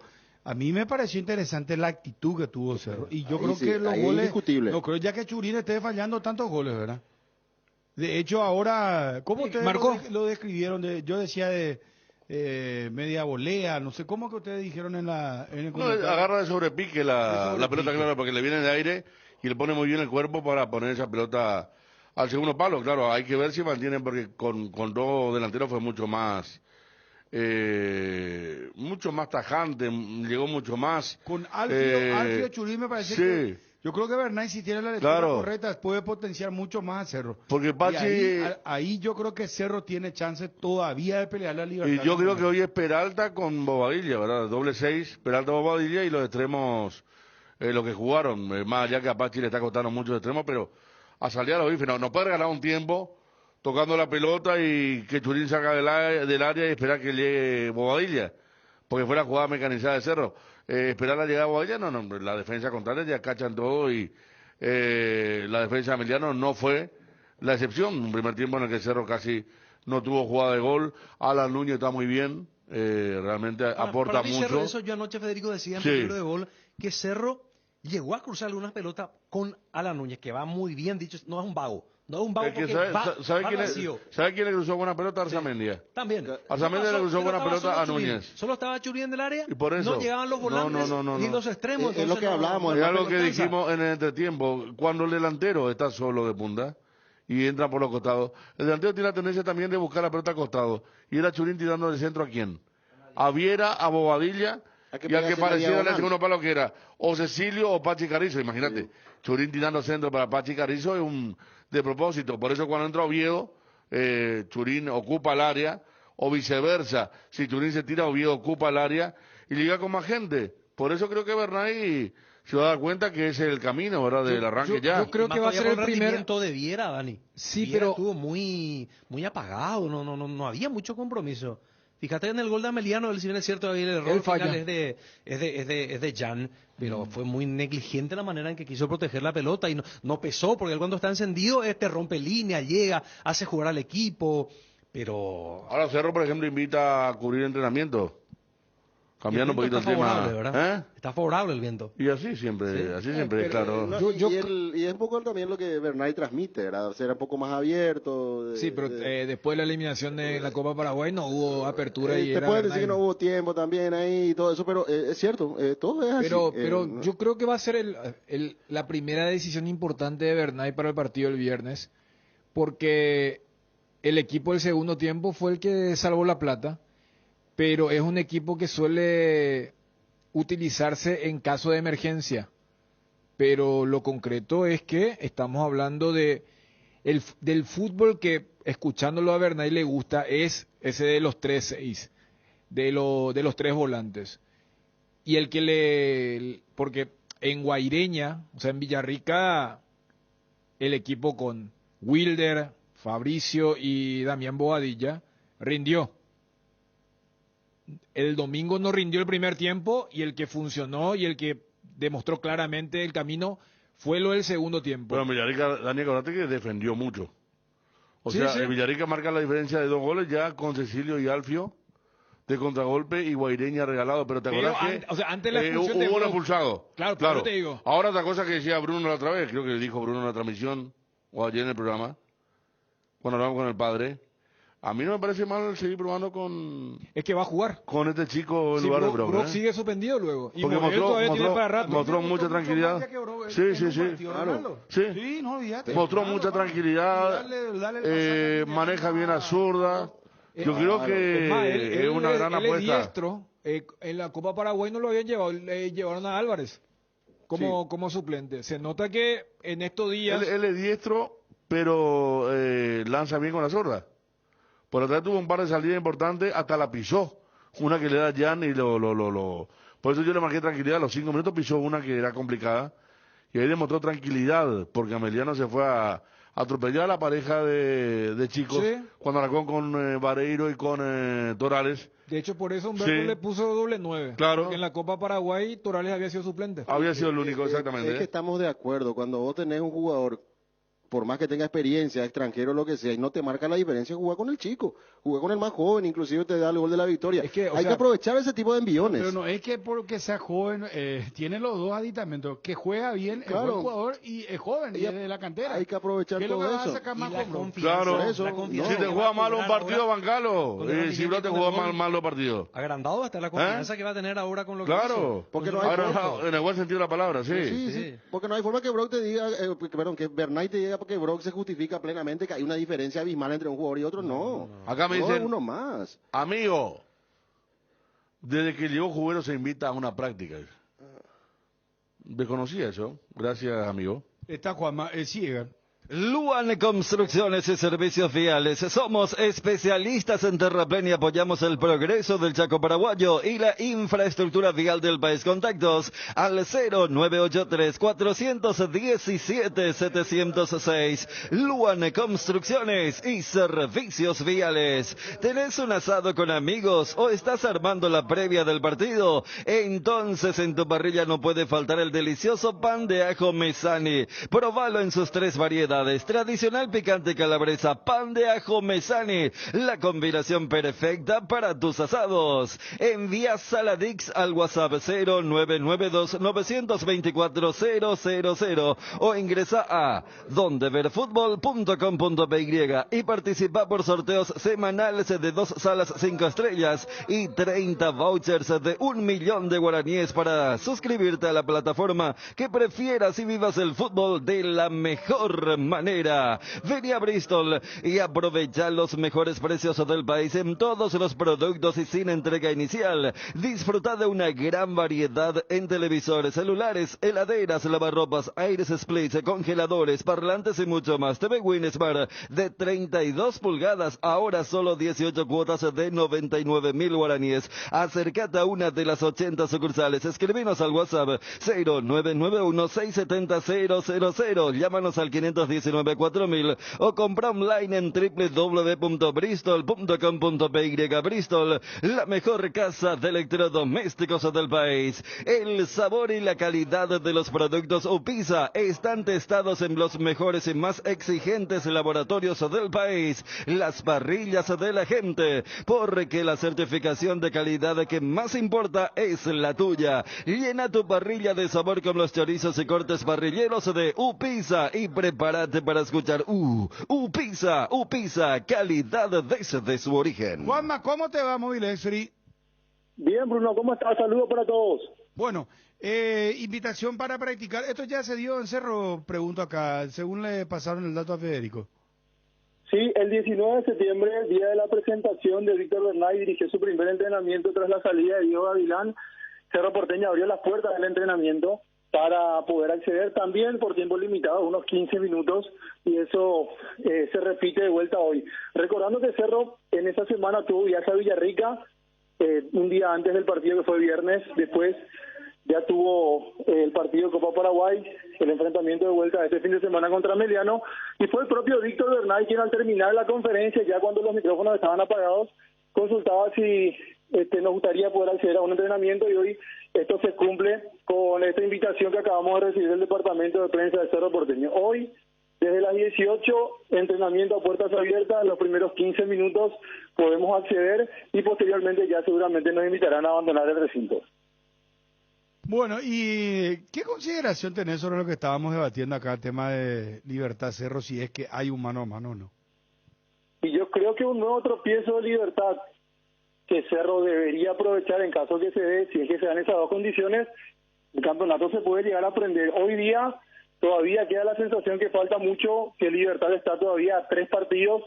A mí me pareció interesante la actitud que tuvo Cerro. Y yo creo que los goles... Indiscutible. No creo ya que Churín esté fallando tantos goles, ¿verdad? De hecho, ahora... ¿Cómo ustedes lo describieron? Yo decía de media volea, no sé. ¿Cómo que ustedes dijeron en el comentario? Agarra de sobrepique la pelota, claro, porque le viene de aire y le pone muy bien el cuerpo para poner esa pelota al segundo palo. Claro, hay que ver si mantienen, porque con 2 delanteros fue mucho más tajante, llegó mucho más. Con Alfio Churín me parece que... Yo creo que Bernay, si tiene la lectura correcta, puede potenciar mucho más a Cerro. Porque Pachi... Ahí yo creo que Cerro tiene chance todavía de pelear la Libertad. Y yo creo que hoy es Peralta con Bobadilla, ¿verdad? Doble 6, Peralta, Bobadilla y los extremos, los que jugaron. Más allá que a Pachi le está costando mucho de extremos, pero a salir a los bifes no puede regalar un tiempo tocando la pelota y que Churín salga del área y esperar que llegue Bobadilla, porque fue la jugada mecanizada de Cerro. esperar la llegada de Bobadilla, no, la defensa contraria ya cachan todo y la defensa de Emiliano no fue la excepción. Un primer tiempo en el que Cerro casi no tuvo jugada de gol. Alan Núñez está muy bien, realmente aporta para mí mucho. Cerro, eso yo anoche, Federico, decía en el libro de gol que Cerro llegó a cruzar algunas pelotas con Alan Núñez, que va muy bien, dicho, no es un vago. No es un vago porque ¿Sabe quién le cruzó buena pelota? Arzamendia. También. Arzamendia le cruzó buena pelota a Núñez. Solo estaba Churín en el área, y por eso, no llegaban los volantes ni los extremos. Es lo que hablábamos. Es algo que dijimos en el entretiempo. Cuando el delantero está solo de punta y entra por los costados, el delantero tiene la tendencia también de buscar la pelota a costado. Y era Churín tirando del centro a quién. A Viera, a Bobadilla y al que pareciera el segundo palo que era o Cecilio o Pachi Carrizo. Imagínate, Churín tirando centro para Pachi Carrizo es un de propósito. Por eso cuando entra Oviedo, Churín ocupa el área, o viceversa. Si Churín se tira, Oviedo ocupa el área y llega con más gente. Por eso creo que Bernay se va a dar cuenta que ese es el camino, ¿verdad? Del arranque ya. Yo creo que va a ser el rendimiento de Viera, Dani. Sí, Viera pero estuvo muy apagado, no había mucho compromiso. Fíjate en el gol de Ameliano, si bien es cierto, el error final es de Jan, pero fue muy negligente la manera en que quiso proteger la pelota y no pesó, porque él cuando está encendido rompe línea, llega, hace jugar al equipo, pero... Ahora Cerro, por ejemplo, invita a cubrir entrenamiento, cambiando un poquito el tema. ¿verdad? Está favorable el viento. Y así siempre, claro. Y es un poco también lo que Bernay transmite, ¿verdad? Ser un poco más abierto. Sí, pero después de la eliminación de la Copa Paraguay no hubo apertura. Y te pueden decir que no hubo tiempo también ahí y todo eso, pero es cierto, todo es así. Pero yo creo que va a ser la primera decisión importante de Bernay para el partido del viernes, porque el equipo del segundo tiempo fue el que salvó la plata, pero es un equipo que suele utilizarse en caso de emergencia. Pero lo concreto es que estamos hablando del fútbol que, escuchándolo a Bernay le gusta, es ese de los 3-6, de los tres volantes. Y el que porque en Guaireña, o sea, en Villarrica, el equipo con Wilder, Fabricio y Damián Bobadilla rindió. El domingo no rindió el primer tiempo y el que funcionó y el que demostró claramente el camino fue lo del segundo tiempo. Pero Villarrica, Daniel, acordate que defendió mucho. O Sí, sea, sí. Villarrica marca la diferencia de 2 goles ya con Cecilio y Alfio de contragolpe y Guaireña regalado. Pero te acordás que antes la expulsión de hubo un Brock. expulsado. Claro, pero te digo. Ahora otra cosa que decía Bruno la otra vez, creo que le dijo Bruno en la transmisión o ayer en el programa, cuando hablamos con el padre. A mí no me parece mal seguir probando con... Es que va a jugar. Con este chico en Sí, lugar de Brock Brock. sigue suspendido luego. Y Porque Morel todavía tiene para rato. mostró mucha tranquilidad. Sí. Claro. Sí. No olvídate. Mostró mucha tranquilidad. Dale el maneja bien a zurda. Yo creo que Es más, es una gran él es apuesta. diestro. En la Copa Paraguay no lo habían llevado, le llevaron a Álvarez como suplente. Se nota que en estos días... Él es diestro, pero lanza bien con la zurda. Por atrás tuvo un par de salidas importantes, hasta la pisó. Una que le da Jan y Por eso yo le marqué tranquilidad. A los 5 minutos pisó una que era complicada. Y ahí demostró tranquilidad, porque Ameliano se fue a atropellar a la pareja de chicos. Sí. Cuando arrancó con Vareiro y con Torales. De hecho, por eso Humberto le puso doble 9. Claro. Porque en la Copa Paraguay Torales había sido suplente. Había sido el único, exactamente. Es que estamos de acuerdo. Cuando vos tenés un jugador, por más que tenga experiencia, extranjero o lo que sea, y no te marca la diferencia, jugar con el chico, jugar con el más joven, inclusive te da el gol de la victoria. Hay que aprovechar ese tipo de enviones. Pero no es que porque sea joven, tiene los dos aditamentos, que juega bien, es buen jugador y es joven, y es de la cantera. Hay que aprovechar ¿Qué es lo todo que va a eso. sacar más con Claro, confianza si te juega mal un partido, bancalo. Si no te juega mal los partidos. Agrandado hasta la confianza que va a tener ahora con lo que Claro, hizo. Porque no hay en el buen sentido de la palabra, sí. Sí. Porque no hay forma que Brock te diga, que Bernay te diga porque Brock se justifica plenamente que hay una diferencia abismal entre un jugador y otro. No. Acá me dicen, uno más. Amigo, desde que llegó Jubero se invita a una práctica. Desconocía eso. Gracias, amigo. Está Juanma, Siegan. Luan Construcciones y Servicios Viales. Somos especialistas en terraplén y apoyamos el progreso del Chaco paraguayo y la infraestructura vial del país. Contactos al 0983-417-706. Luan Construcciones y Servicios Viales. ¿Tenés un asado con amigos o estás armando la previa del partido? Entonces en tu parrilla no puede faltar el delicioso pan de ajo Mesani. Probalo en sus 3 variedades. Tradicional, picante, calabresa, pan de ajo Mesani, la combinación perfecta para tus asados. Envía Saladix al WhatsApp 0992-924-000 o ingresa a dondeverfutbol.com.py y participa por sorteos semanales de 2 salas 5 estrellas y 30 vouchers de 1 millón de guaraníes para suscribirte a la plataforma que prefieras y vivas el fútbol de la mejor manera. Vení a Bristol y aprovecha los mejores precios del país en todos los productos y sin entrega inicial. Disfruta de una gran variedad en televisores, celulares, heladeras, lavarropas, aires splits, congeladores, parlantes y mucho más. TV Win Smart de 32 pulgadas, ahora solo 18 cuotas de 99.000 guaraníes. Acércate a una de las 80 sucursales. Escribinos al WhatsApp 0991-670-000. Llámanos al 519-4000 o compra online en www.bristol.com.py. Bristol, la mejor casa de electrodomésticos del país. El sabor y la calidad de los productos Upisa están testados en los mejores y más exigentes laboratorios del país. Las parrillas de la gente, porque la certificación de calidad que más importa es la tuya. Llena tu parrilla de sabor con los chorizos y cortes parrilleros de Upisa y prepárate para escuchar Upisa, calidad desde su origen. Juanma, ¿cómo te va, Móvil Free? Bien, Bruno, ¿cómo estás? Saludos para todos. Bueno, invitación para practicar. Esto ya se dio en Cerro, pregunto acá, según le pasaron el dato a Federico. Sí, el 19 de septiembre, el día de la presentación de Víctor Bernay, dirigió su primer entrenamiento tras la salida de Diego Gavilán. Cerro Porteño abrió las puertas del entrenamiento para poder acceder también por tiempo limitado, unos 15 minutos, y eso se repite de vuelta hoy. Recordando que Cerro en esa semana tuvo viaje a Villarrica, un día antes del partido que fue viernes, después ya tuvo el partido de Copa Paraguay, el enfrentamiento de vuelta este fin de semana contra Meliano, y fue el propio Víctor Bernay quien al terminar la conferencia, ya cuando los micrófonos estaban apagados, consultaba si nos gustaría poder acceder a un entrenamiento, y hoy esto se cumple con esta invitación que acabamos de recibir del Departamento de Prensa de Cerro Porteño. Hoy, desde las 18, entrenamiento a puertas abiertas, los primeros 15 minutos podemos acceder y posteriormente ya seguramente nos invitarán a abandonar el recinto. Bueno, ¿y qué consideración tenés sobre lo que estábamos debatiendo acá, el tema de Libertad Cerro, si es que hay un mano a mano o no? Y yo creo que un nuevo tropiezo de Libertad que Cerro debería aprovechar en caso que se dé, si es que se dan esas dos condiciones, el campeonato se puede llegar a prender. Hoy día todavía queda la sensación que falta mucho, que Libertad está todavía a 3 partidos,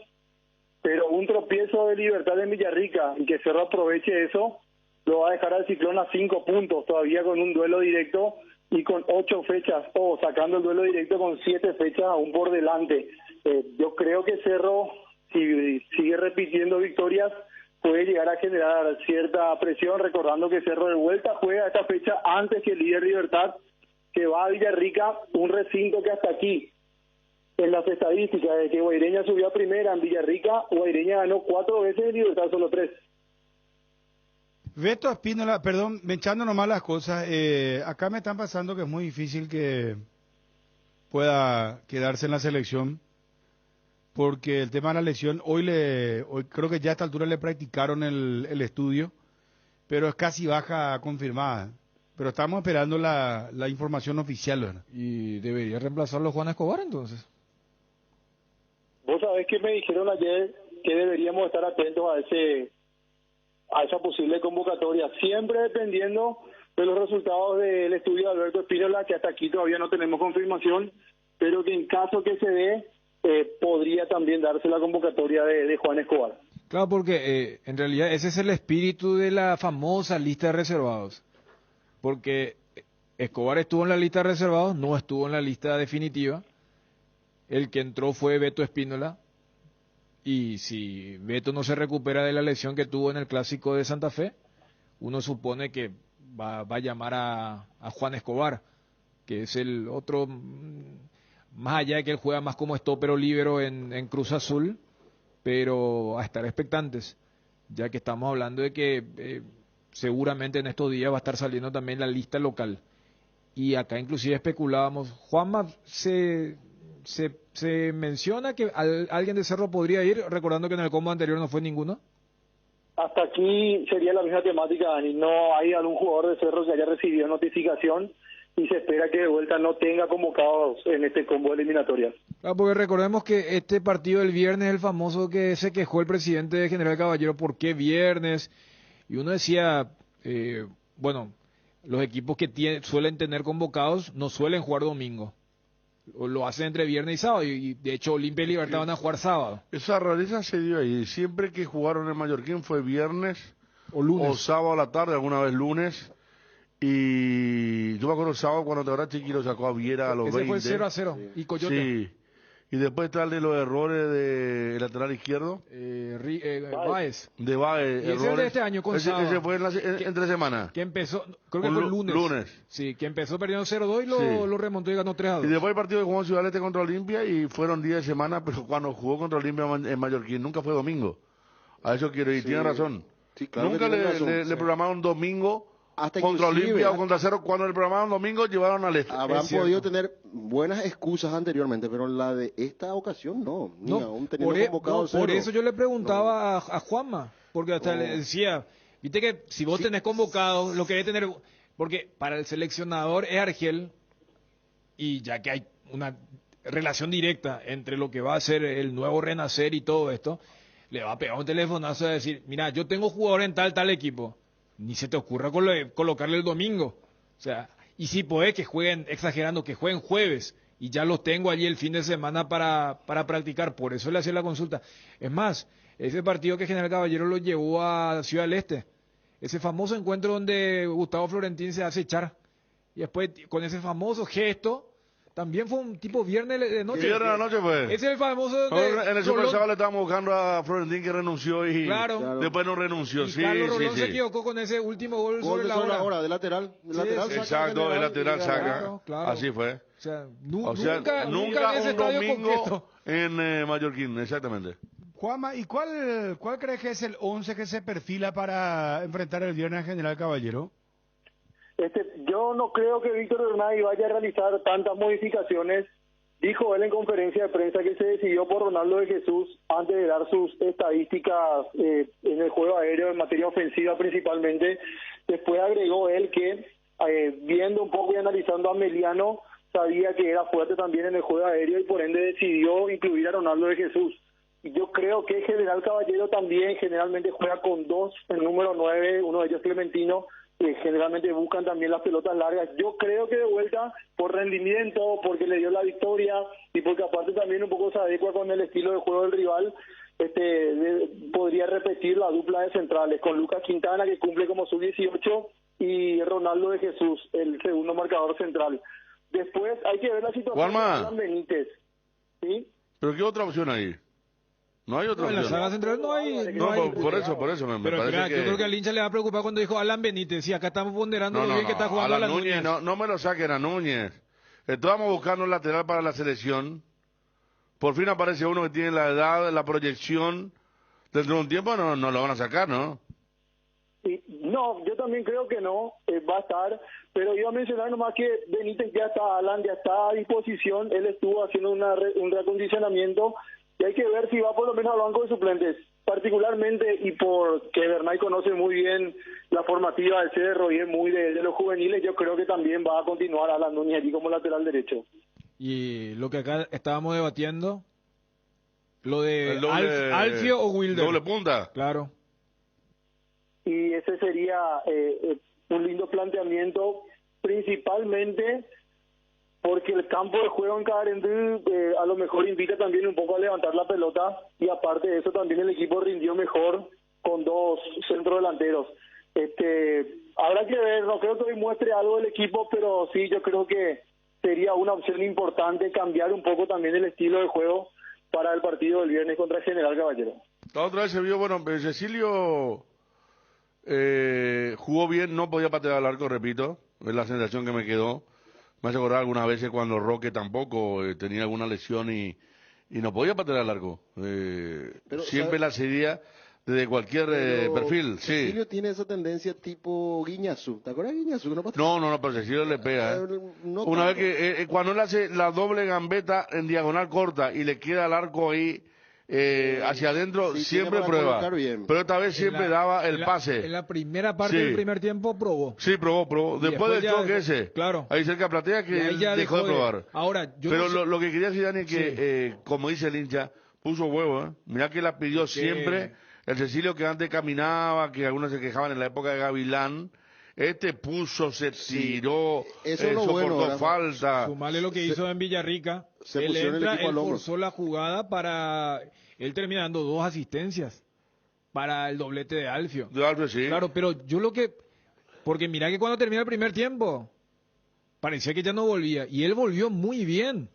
pero un tropiezo de Libertad en Villarrica y que Cerro aproveche eso, lo va a dejar al Ciclón a 5 puntos, todavía con un duelo directo y con 8 fechas, o sacando el duelo directo con 7 fechas aún por delante. Yo creo que Cerro, si sigue repitiendo victorias, puede llegar a generar cierta presión, recordando que Cerro de vuelta juega esta fecha antes que el líder Libertad, que va a Villarrica, un recinto que hasta aquí, en las estadísticas de que Guaireña subió a primera, en Villarrica, Guaireña ganó 4 veces y Libertad solo 3. Beto Espínola, perdón, me echando nomás las cosas, acá me están pasando que es muy difícil que pueda quedarse en la selección, porque el tema de la lesión, hoy creo que ya a esta altura le practicaron el estudio, pero es casi baja confirmada. Pero estamos esperando la información oficial, ¿verdad? ¿Y debería reemplazarlo Juan Escobar entonces? Vos sabés que me dijeron ayer que deberíamos estar atentos a esa posible convocatoria, siempre dependiendo de los resultados del estudio de Alberto Espínola, que hasta aquí todavía no tenemos confirmación, pero que en caso que se dé, podría también darse la convocatoria de Juan Escobar. Claro, porque en realidad ese es el espíritu de la famosa lista de reservados. Porque Escobar estuvo en la lista de reservados, no estuvo en la lista definitiva. el que entró fue Beto Espínola, y si Beto no se recupera de la lesión que tuvo en el Clásico de Santa Fe, uno supone que va a llamar a Juan Escobar, que es el otro, más allá de que él juega más como stopper o líbero en Cruz Azul, pero a estar expectantes, ya que estamos hablando de que seguramente en estos días va a estar saliendo también la lista local. Y acá inclusive especulábamos, Juanma, se menciona que alguien de Cerro podría ir, recordando que en el combo anterior no fue ninguno. Hasta aquí sería la misma temática, Dani. No hay algún jugador de Cerro que haya recibido notificación y se espera que de vuelta no tenga convocados en este combo eliminatoria. Ah, porque recordemos que este partido del viernes es el famoso que se quejó el presidente de General Caballero, ¿por qué viernes? Y uno decía, bueno, los equipos que suelen tener convocados no suelen jugar domingo. O lo hacen entre viernes y sábado, y de hecho Olimpia y Libertad van a jugar sábado. Esa rareza se dio ahí. Siempre que jugaron en Mallorquín fue viernes o lunes o sábado a la tarde, alguna vez lunes. Y yo me acuerdo el sábado cuando te Chiqui lo sacó a Viera a los 20. Ese fue el 0-0 y Coyote. Sí. Y después está el de los errores de lateral izquierdo. Baez. De Baez. Y ese es de este año con Saba. Ese fue entre semanas. Que empezó, creo que fue el lunes. Sí, que empezó perdiendo 0-2 y lo remontó y ganó 3-2. Y después el partido que jugó en Ciudad del Este contra Olimpia y fueron 10 semanas, pero cuando jugó contra Olimpia en Mallorquín nunca fue domingo. A eso quiero ir, tiene razón. Sí, claro, nunca le programaron domingo. Hasta contra Olimpia o contra Cerro, cuando el programa domingo llevaron al este. Habrán podido tener buenas excusas anteriormente, pero la de esta ocasión no. Ni aún teniendo convocado por eso yo le preguntaba a Juanma, porque hasta le decía, viste que si vos tenés convocado, lo que debe tener, porque para el seleccionador es Argel, y ya que hay una relación directa entre lo que va a ser el nuevo renacer y todo esto, le va a pegar un telefonazo a decir, mira, yo tengo jugador en tal equipo. Ni se te ocurra colocarle el domingo. O sea, y si podés que jueguen, exagerando, que jueguen jueves, y ya los tengo allí el fin de semana para practicar. Por eso le hacía la consulta. Es más, ese partido que General Caballero lo llevó a Ciudad del Este, ese famoso encuentro donde Gustavo Florentín se hace echar, y después con ese famoso gesto, también fue un tipo viernes de noche. Viernes de la noche fue. Ese es el famoso. En el Super Sábado le estábamos buscando a Florentín que renunció y después no renunció. Y Carlos Rolón se equivocó con ese último gol sobre la hora. De lateral. Exacto, de lateral saca. Claro. Así fue. O sea, nunca un domingo en Mallorquín, exactamente. Juanma, ¿y cuál crees que es el 11 que se perfila para enfrentar el viernes a General Caballero? Yo no creo que Víctor Bernay vaya a realizar tantas modificaciones. Dijo él en conferencia de prensa que se decidió por Ronaldo de Jesús antes de dar sus estadísticas en el juego aéreo en materia ofensiva principalmente. Después agregó él que viendo un poco y analizando a Meliano, sabía que era fuerte también en el juego aéreo y por ende decidió incluir a Ronaldo de Jesús. Y yo creo que General Caballero también generalmente juega con dos, el número 9, uno de ellos Clementino, generalmente buscan también las pelotas largas. Yo creo que de vuelta, por rendimiento, porque le dio la victoria y porque aparte también un poco se adecua con el estilo de juego del rival, podría repetir la dupla de centrales con Lucas Quintana, que cumple como sub-18, y Ronaldo de Jesús, el segundo marcador central. Después hay que ver la situación de Alan Benítez. ¿Sí? ¿Pero qué otra opción hay? No hay otra opción. En la saga central no hay. Por eso me parece que... Yo creo que al hincha le va a preocupar cuando dijo Alan Benítez. Sí, acá estamos ponderando lo bien que está jugando Alan Núñez. No me lo saquen a Núñez. Estábamos buscando un lateral para la selección. Por fin aparece uno que tiene la edad, la proyección. Dentro de un tiempo no lo van a sacar, ¿no? No, yo también creo que no, va a estar, pero iba a mencionar nomás que Benítez ya está, Alan ya está a disposición, él estuvo haciendo un reacondicionamiento y hay que ver si va por lo menos al banco de suplentes, particularmente y porque Bernay conoce muy bien la formativa del Cerro y es muy de los juveniles, yo creo que también va a continuar Alan Núñez allí como lateral derecho. Y lo que acá estábamos debatiendo, lo de Alfio o Wilder. Doble punta. Claro. Y ese sería un lindo planteamiento, principalmente porque el campo de juego en Cabarendú a lo mejor invita también un poco a levantar la pelota y aparte de eso también el equipo rindió mejor con dos centrodelanteros. Habrá que ver, no creo que hoy muestre algo del equipo, pero sí, yo creo que sería una opción importante cambiar un poco también el estilo de juego para el partido del viernes contra General Caballero. La otra vez se vio, bueno, Cecilio jugó bien, no podía patear al arco, repito, es la sensación que me quedó. Me hace acordar algunas veces cuando Roque tampoco tenía alguna lesión y no podía patear al arco. Siempre la cedía desde cualquier perfil, sí. Cecilio tiene esa tendencia tipo Guiñazú. ¿Te acuerdas de Guiñazú? No, pero Cecilio le pega. Una vez que cuando él hace la doble gambeta en diagonal corta y le queda el arco ahí hacia adentro, sí, siempre prueba. Pero esta vez siempre daba el pase. En la primera parte del primer tiempo probó. Sí, probó. Después del toque ese, claro, ahí cerca de Platea, que él dejó de probar. Ahora, pero lo que quería decir, Dani, es que, como dice el hincha, puso huevo. Mirá que la pidió siempre. El Cecilio que antes caminaba, que algunos se quejaban en la época de Gavilán, se tiró, soportó falta. Sumarle lo que hizo en Villarrica. Él entra, él forzó la jugada para... Él termina dando 2 asistencias para el doblete de Alfio. Sí. Claro, pero yo lo que... Porque mira que cuando termina el primer tiempo, parecía que ya no volvía. Y él volvió muy bien.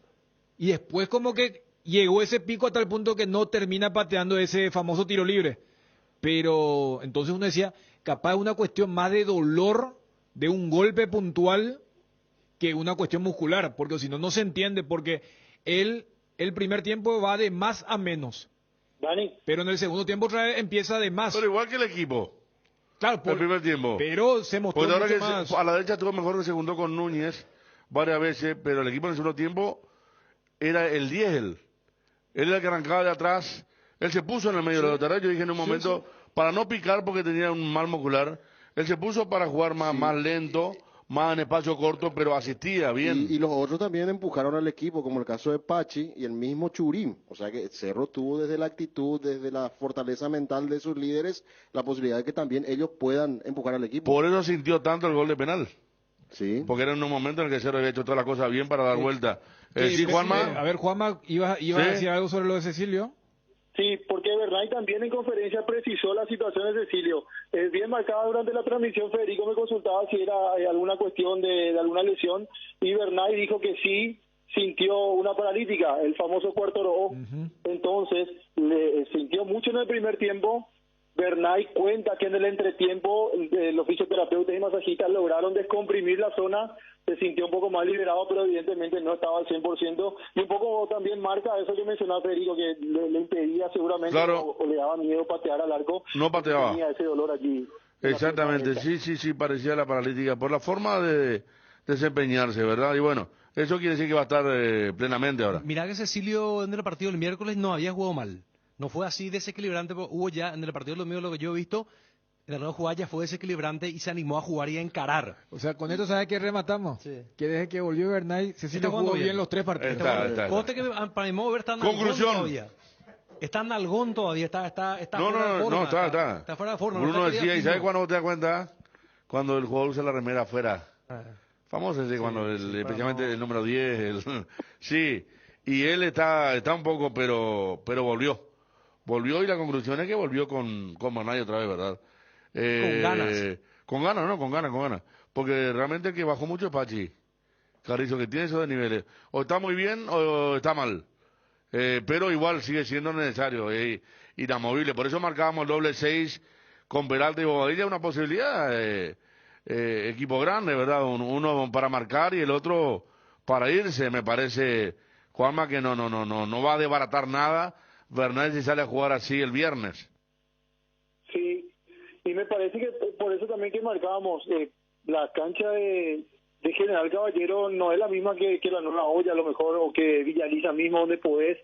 Y después como que llegó ese pico hasta el punto que no termina pateando ese famoso tiro libre. Pero entonces uno decía, capaz es una cuestión más de dolor de un golpe puntual que una cuestión muscular. Porque si no, no se entiende. Porque él, el primer tiempo va de más a menos. Dani. Pero en el segundo tiempo otra vez empieza de más. Pero igual que el equipo. Claro, el primer tiempo. Pero se mostró pues ahora mucho que más. A la derecha estuvo mejor que el segundo con Núñez varias veces, pero el equipo en el segundo tiempo era el 10 él era el que arrancaba de atrás. Él se puso en el medio de la terreno. Yo dije en un momento, para no picar porque tenía un mal muscular, él se puso para jugar más lento, más en espacio corto, pero asistía bien. Y los otros también empujaron al equipo, como el caso de Pachi y el mismo Churín. O sea que Cerro tuvo desde la actitud, desde la fortaleza mental de sus líderes, la posibilidad de que también ellos puedan empujar al equipo. Por eso sintió tanto el gol de penal. Sí. Porque era en un momento en el que Cerro había hecho toda la cosa bien para dar vuelta. Sí, Juanma. A ver, Juanma, ¿iba a decir algo sobre lo de Cecilio? Sí, porque Bernay también en conferencia precisó la situación de Cecilio. Bien marcada durante la transmisión, Federico me consultaba si era alguna cuestión de alguna lesión, y Bernay dijo que sí sintió una paralítica, el famoso cuarto rojo. Entonces, le sintió mucho en el primer tiempo. Bernay cuenta que en el entretiempo los fisioterapeutas y masajistas lograron descomprimir la zona, se sintió un poco más liberado, pero evidentemente no estaba al 100%, y un poco también marca eso que mencionaba Federico, que le impedía seguramente, claro, o le daba miedo patear al arco. No pateaba. Tenía ese dolor allí. Exactamente, sí, parecía la paralítica, por la forma de desempeñarse, ¿verdad? Y bueno, eso quiere decir que va a estar plenamente ahora. Mirá que Cecilio en el partido del miércoles no había jugado mal. No fue así desequilibrante, pero hubo ya en el partido de los míos, lo que yo he visto, en la nueva jugada ya fue desequilibrante y se animó a jugar y a encarar. O sea, con esto ¿sabes qué rematamos? Sí. Que desde que volvió Bernay, Cecilio jugó bien los 3 partidos. Está. Que para mi modo de ver está en algón todavía. Está en algón todavía, está fuera de forma. Está fuera de forma. Bruno decía, ¿y sabes cuándo te das cuenta? Cuando el jugador usa la remera afuera. Famoso ese, cuando especialmente el número 10. Sí, y él está un poco, pero volvió. Volvió, y la conclusión es que volvió con Bernay otra vez, ¿verdad? Con ganas. Con ganas. Porque realmente el que bajó mucho es Pachi Carrizo, que tiene esos de niveles. O está muy bien o está mal. Pero igual sigue siendo necesario, inamovible. Por eso marcábamos el doble 6 con Peralta y Bobadilla, una posibilidad. Equipo grande, ¿verdad? Uno para marcar y el otro para irse. Me parece, Juanma, que no va a desbaratar nada Bernal si sale a jugar así el viernes. Sí, y me parece que por eso también que marcábamos la cancha de General Caballero no es la misma que la Nueva Olla, a lo mejor, o que Villaliza mismo, donde podés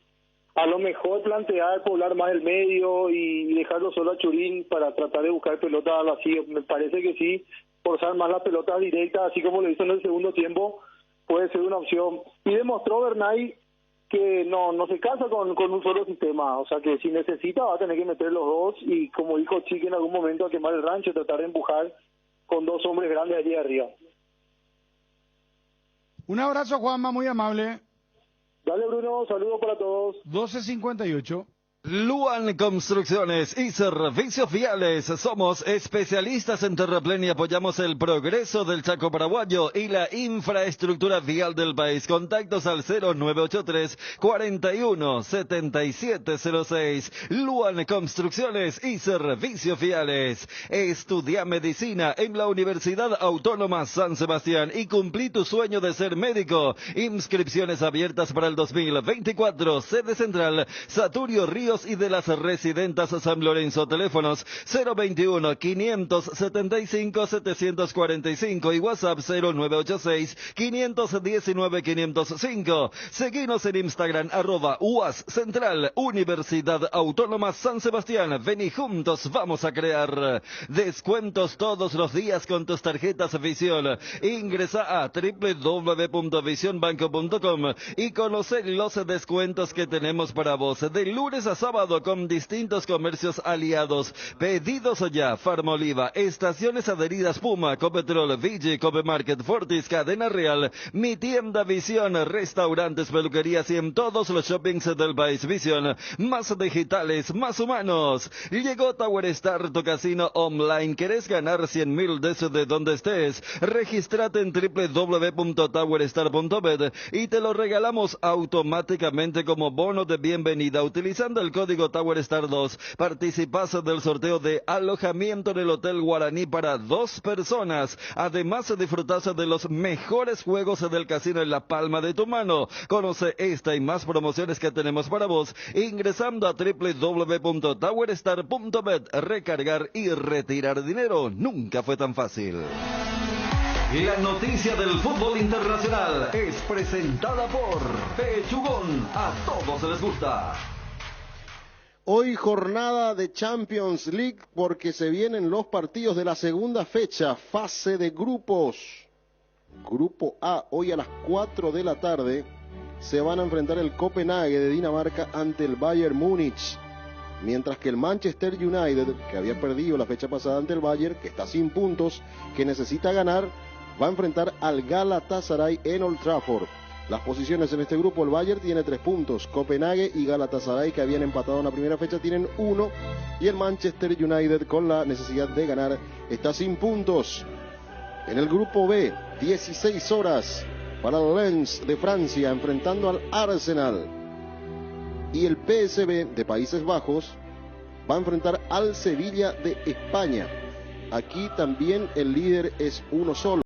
a lo mejor plantear poblar más el medio y dejarlo solo a Churín para tratar de buscar pelotas al vacío. Me parece que sí, forzar más las pelotas directas, así como lo hizo en el segundo tiempo, puede ser una opción. Y demostró Bernay que no se casa con un solo sistema, o sea que si necesita va a tener que meter los dos, y como dijo Chiqui en algún momento, a quemar el rancho, tratar de empujar con 2 hombres grandes allí arriba. Un abrazo, Juanma, muy amable. Dale, Bruno, saludos para todos. 12:58. Luan Construcciones y Servicios Viales. Somos especialistas en terraplén y apoyamos el progreso del Chaco paraguayo y la infraestructura vial del país. Contactos al 0983 41 7706. Luan Construcciones y Servicios Viales. Estudia medicina en la Universidad Autónoma San Sebastián y cumplí tu sueño de ser médico. Inscripciones abiertas para el 2024. Sede central, Saturio Ríos y de las Residentas San Lorenzo. Teléfonos 021 575 745 y WhatsApp 0986 519 505. Seguinos en Instagram @UAS Central, Universidad Autónoma San Sebastián. Vení juntos, vamos a crear descuentos todos los días con tus tarjetas Visión. Ingresa a www.visionbanco.com y conoce los descuentos que tenemos para vos de lunes a sábado con distintos comercios aliados. Pedidos ya: Farmoliva, Estaciones Adheridas Puma, Copetrol, Vigi, Copemarket, Fortis, Cadena Real, Mi Tienda Visión, restaurantes, peluquerías y en todos los shoppings del país. Visión, más digitales, más humanos. Llegó Tower Star, tu casino online. ¿Querés ganar 100.000 desde donde estés? Regístrate en www.towerstar.bet y te lo regalamos automáticamente como bono de bienvenida. Utilizando el código TowerStar2 participas del sorteo de alojamiento en el Hotel Guaraní para 2 personas. Además disfrutas de los mejores juegos del casino en la palma de tu mano. Conoce esta y más promociones que tenemos para vos ingresando a www.towerstar.bet. Recargar y retirar dinero nunca fue tan fácil. La noticia del fútbol internacional es presentada por Pechugón. A todos les gusta. Hoy jornada de Champions League porque se vienen los partidos de la segunda fecha, fase de grupos. Grupo A, hoy a las 4 de la tarde se van a enfrentar el Copenhague de Dinamarca ante el Bayern Múnich. Mientras que el Manchester United, que había perdido la fecha pasada ante el Bayern, que está sin puntos, que necesita ganar, va a enfrentar al Galatasaray en Old Trafford. Las posiciones en este grupo: el Bayern tiene 3 puntos, Copenhague y Galatasaray, que habían empatado en la primera fecha, tienen 1, y el Manchester United, con la necesidad de ganar, está sin puntos. En el grupo B, 16 horas para el Lens de Francia enfrentando al Arsenal, y el PSV de Países Bajos va a enfrentar al Sevilla de España. Aquí también el líder es uno solo.